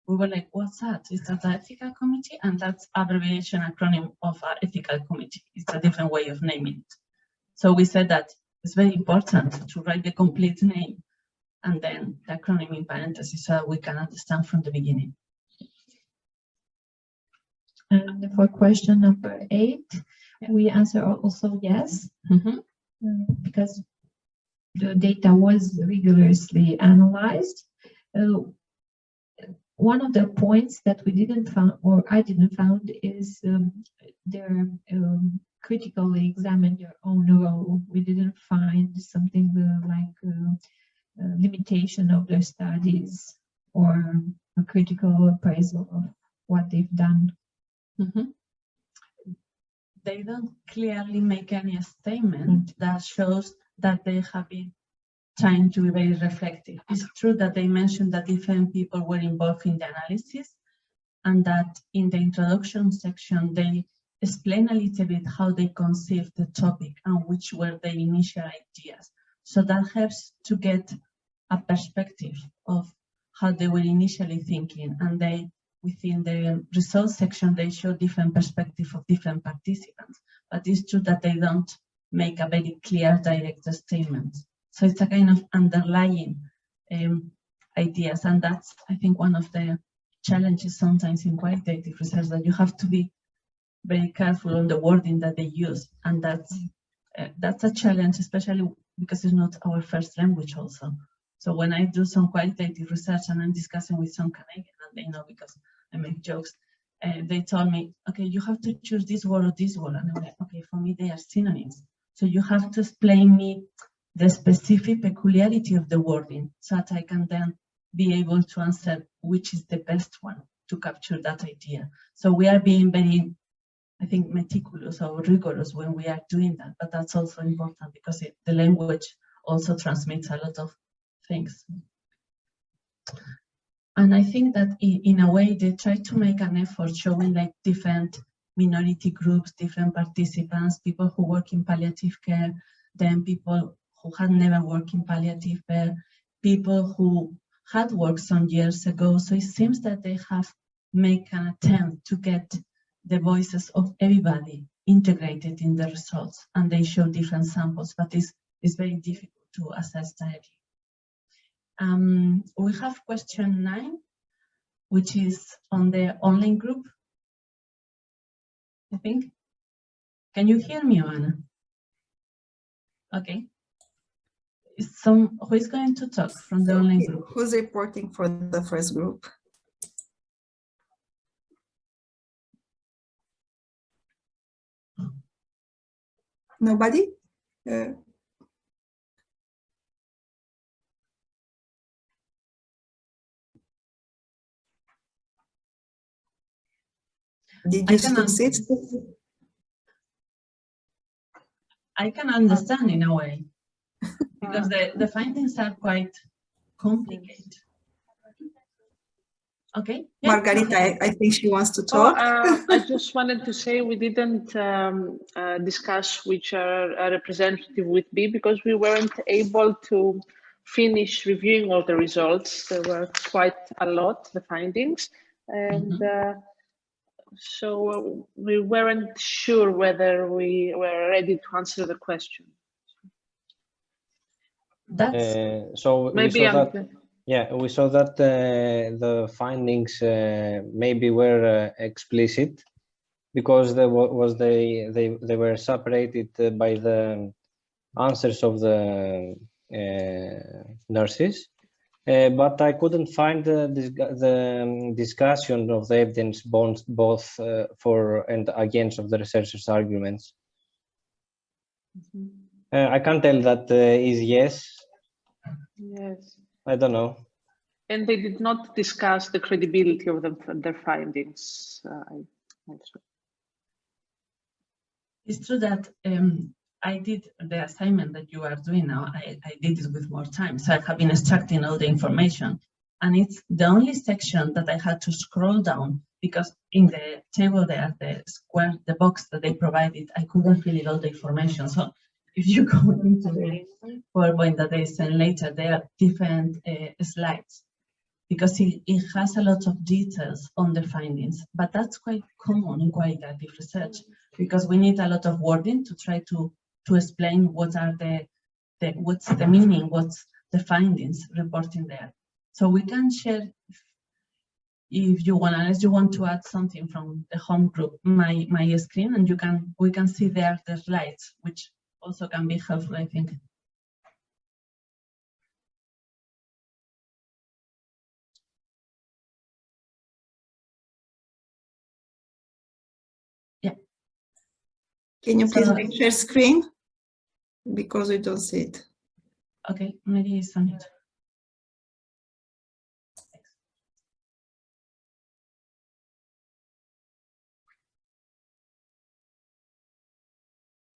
we were like, what's that? Is that the ethical committee? And that's abbreviation acronym of our ethical committee. It's a different way of naming it. So we said that it's very important to write the complete name and then the acronym in parentheses so that we can understand from the beginning. And for question number 8, we answer also yes, because the data was rigorously analyzed. One of the points that we didn't find, or I didn't find, is their critically examine your own role. We didn't find something limitation of their studies or a critical appraisal of what they've done. They don't clearly make any statement that shows that they have been trying to be very reflective. It's true that they mentioned that different people were involved in the analysis and that in the introduction section, they explain a little bit how they conceived the topic and which were the initial ideas. So that helps to get a perspective of how they were initially thinking. And they, within the results section, they show different perspectives of different participants. But it's true that they don't make a very clear, direct statement. So it's a kind of underlying ideas. And that's, I think, one of the challenges sometimes in qualitative research, that you have to be very careful on the wording that they use. And that's a challenge, especially because it's not our first language also. So when I do some qualitative research and I'm discussing with some Canadian, and they know because I make jokes, they told me, okay, you have to choose this word or this word. And I'm like, okay, for me, they are synonyms. So you have to explain me the specific peculiarity of the wording so that I can then be able to answer which is the best one to capture that idea. So we are being very, I think, meticulous or rigorous when we are doing that, but that's also important because the language also transmits a lot of things. And I think that in a way they try to make an effort showing like different minority groups, different participants, people who work in palliative care, then people who had never worked in palliative care, people who had worked some years ago. So it seems that they have made an attempt to get the voices of everybody integrated in the results, and they show different samples, but it's very difficult to assess directly. We have question 9, which is on the online group, I think. Can you hear me, Anna? Okay. Who is going to talk from the online group? Who's reporting for the first group? Nobody? Did you succeed? I can understand in a way, because the findings are quite complicated. Okay. Yeah. Margarita, I think she wants to talk. I just wanted to say we didn't discuss which are representative with B because we weren't able to finish reviewing all the results. There were quite a lot, the findings, and so we weren't sure whether we were ready to answer the question. So maybe we saw that. Yeah, we saw that the findings maybe were explicit because they were separated by the answers of the nurses, but I couldn't find the discussion of the evidence both for and against of the researchers' arguments. I can tell that is yes. Yes. I don't know. And they did not discuss the credibility of their findings. It's true that I did the assignment that you are doing now. I did it with more time, so I have been extracting all the information. And it's the only section that I had to scroll down because in the table there, the box that they provided, I couldn't fill all the information. So if you go into the PowerPoint that they send later, there are different slides because it has a lot of details on the findings, but that's quite common in qualitative research because we need a lot of wording to try to explain what are what's the meaning, what's the findings reporting there. So we can share if you want, unless you want to add something from the home group, my screen, and we can see there the slides, which also can be helpful, I think. Yeah, Can you please So- make share screen? Because we don't see it. Okay, maybe it's on it.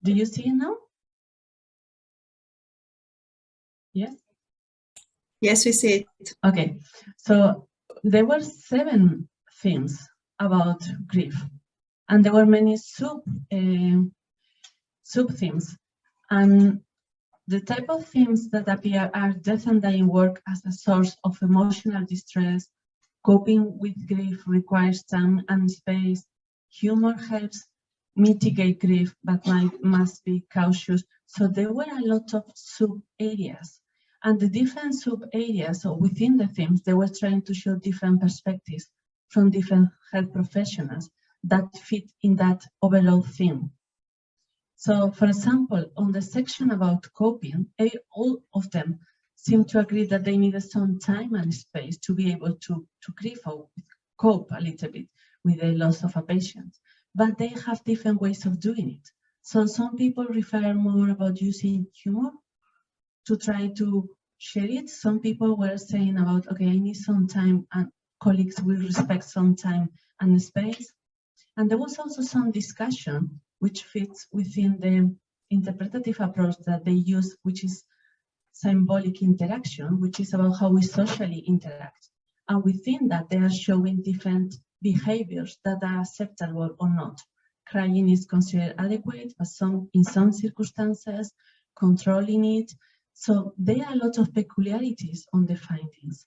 Do you see it now? Yes? Yes, we see it. Okay, so there were 7 themes about grief, and there were many sub-themes. And the type of themes that appear are death and dying work as a source of emotional distress, coping with grief requires time and space, humor helps mitigate grief, but must be cautious. So there were a lot of sub-areas. And the different sub-areas, so within the themes, they were trying to show different perspectives from different health professionals that fit in that overall theme. So, for example, on the section about coping, all of them seem to agree that they needed some time and space to be able to grieve or cope a little bit with the loss of a patient. But they have different ways of doing it. So some people refer more about using humor to try to share it. Some people were saying about, okay, I need some time, and colleagues will respect some time and space. And there was also some discussion which fits within the interpretative approach that they use, which is symbolic interaction, which is about how we socially interact. And within that, they are showing different behaviors that are acceptable or not. Crying is considered adequate, but in some circumstances, controlling it. So there are a lot of peculiarities on the findings.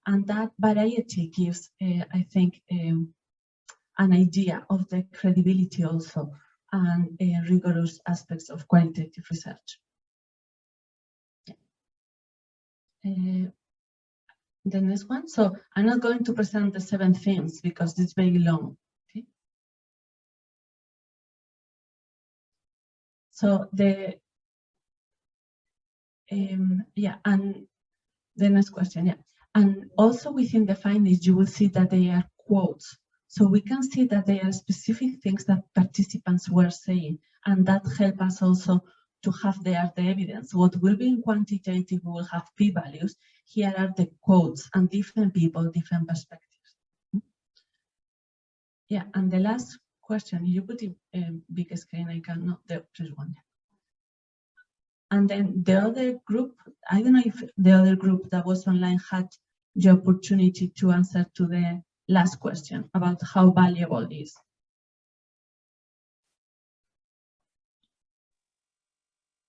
And that variety gives, I think, an idea of the credibility also and rigorous aspects of qualitative research. The next one. So I'm not going to present the 7 themes because it's very long. Okay. So and the next question, and also within the findings, you will see that they are quotes. So we can see that there are specific things that participants were saying, and that help us also to have there the evidence. What will be in quantitative, we will have p-values. Here are the quotes and different people, different perspectives. Yeah, and the last question, you put it big screen, I cannot, the first one. And then the other group, I don't know if the other group that was online had the opportunity to answer to the last question about how valuable it is.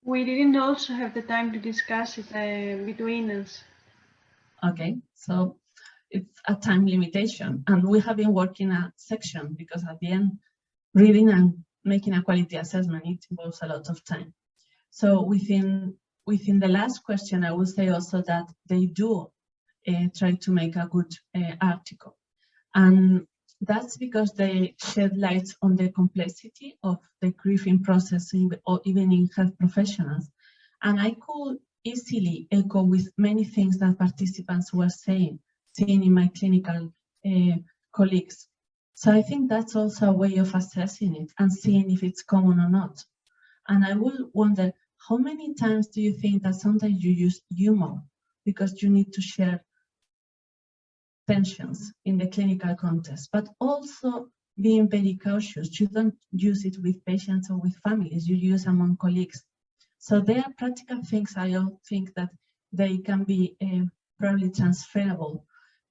We didn't also have the time to discuss it between us. Okay, so it's a time limitation, and we have been working a section because at the end, reading and making a quality assessment, it involves a lot of time. So within the last question, I will say also that they do try to make a good article. And that's because they shed light on the complexity of the grieving process, or even in health professionals. And I could easily echo with many things that participants were saying in my clinical colleagues. So I think that's also a way of assessing it and seeing if it's common or not. And I will wonder, how many times do you think that sometimes you use humor because you need to share tensions in the clinical context, but also being very cautious. You don't use it with patients or with families, you use among colleagues. So there are practical things I don't think that they can be probably transferable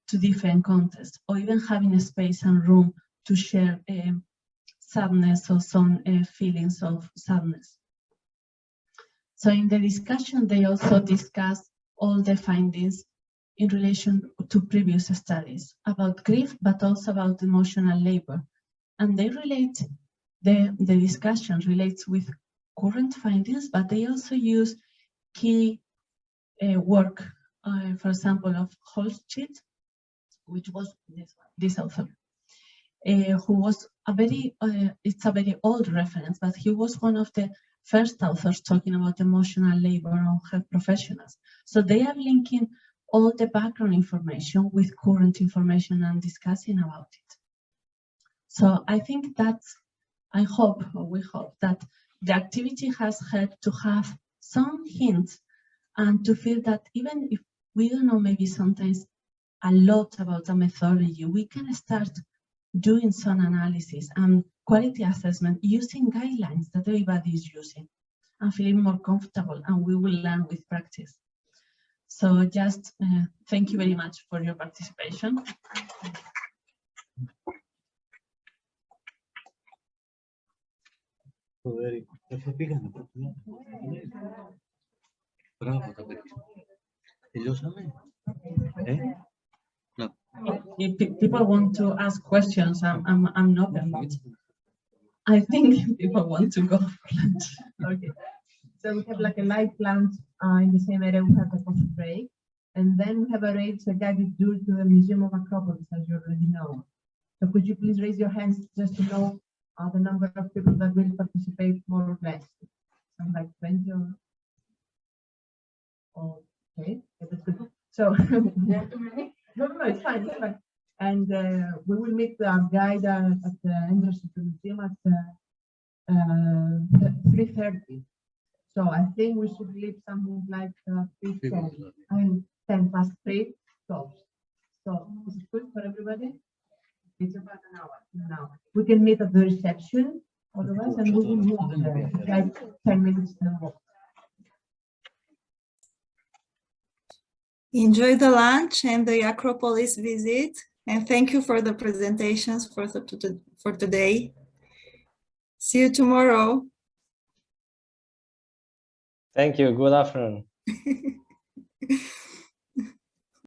to different contexts, or even having a space and room to share sadness or some feelings of sadness. So in the discussion, they also discussed all the findings in relation to previous studies about grief, but also about emotional labor. And they relate, the discussion relates with current findings, but they also use key work, for example, of Holstein, which was this author, who was it's a very old reference, but he was one of the first authors talking about emotional labor on health professionals. So they are linking all the background information with current information and discussing about it. So I think that's, I hope, or we hope, that the activity has helped to have some hints and to feel that even if we don't know maybe sometimes a lot about a methodology, we can start doing some analysis and quality assessment using guidelines that everybody is using and feeling more comfortable, and we will learn with practice. So just thank you very much for your participation. If people want to ask questions, I'm open, but I think people want to go for lunch. Okay. So we have like a live lunch in the same area we have the coffee break. And then we have arranged a guided tour to the Museum of Acropolis, as you already know. So could you please raise your hands just to know the number of people that will participate more or less? Something like 20 or... Okay, that's good. So, no, it's fine, it's fine. And we will meet our guide at the entrance to the museum at 3:30. So I think we should leave something like 3:10. I mean 10 past 3, 12. So is it good for everybody? It's about an hour now. We can meet at the reception, otherwise, and we will walk there, like 10 minutes to walk. Enjoy the lunch and the Acropolis visit, and thank you for the presentations for today. See you tomorrow. Thank you. Good afternoon.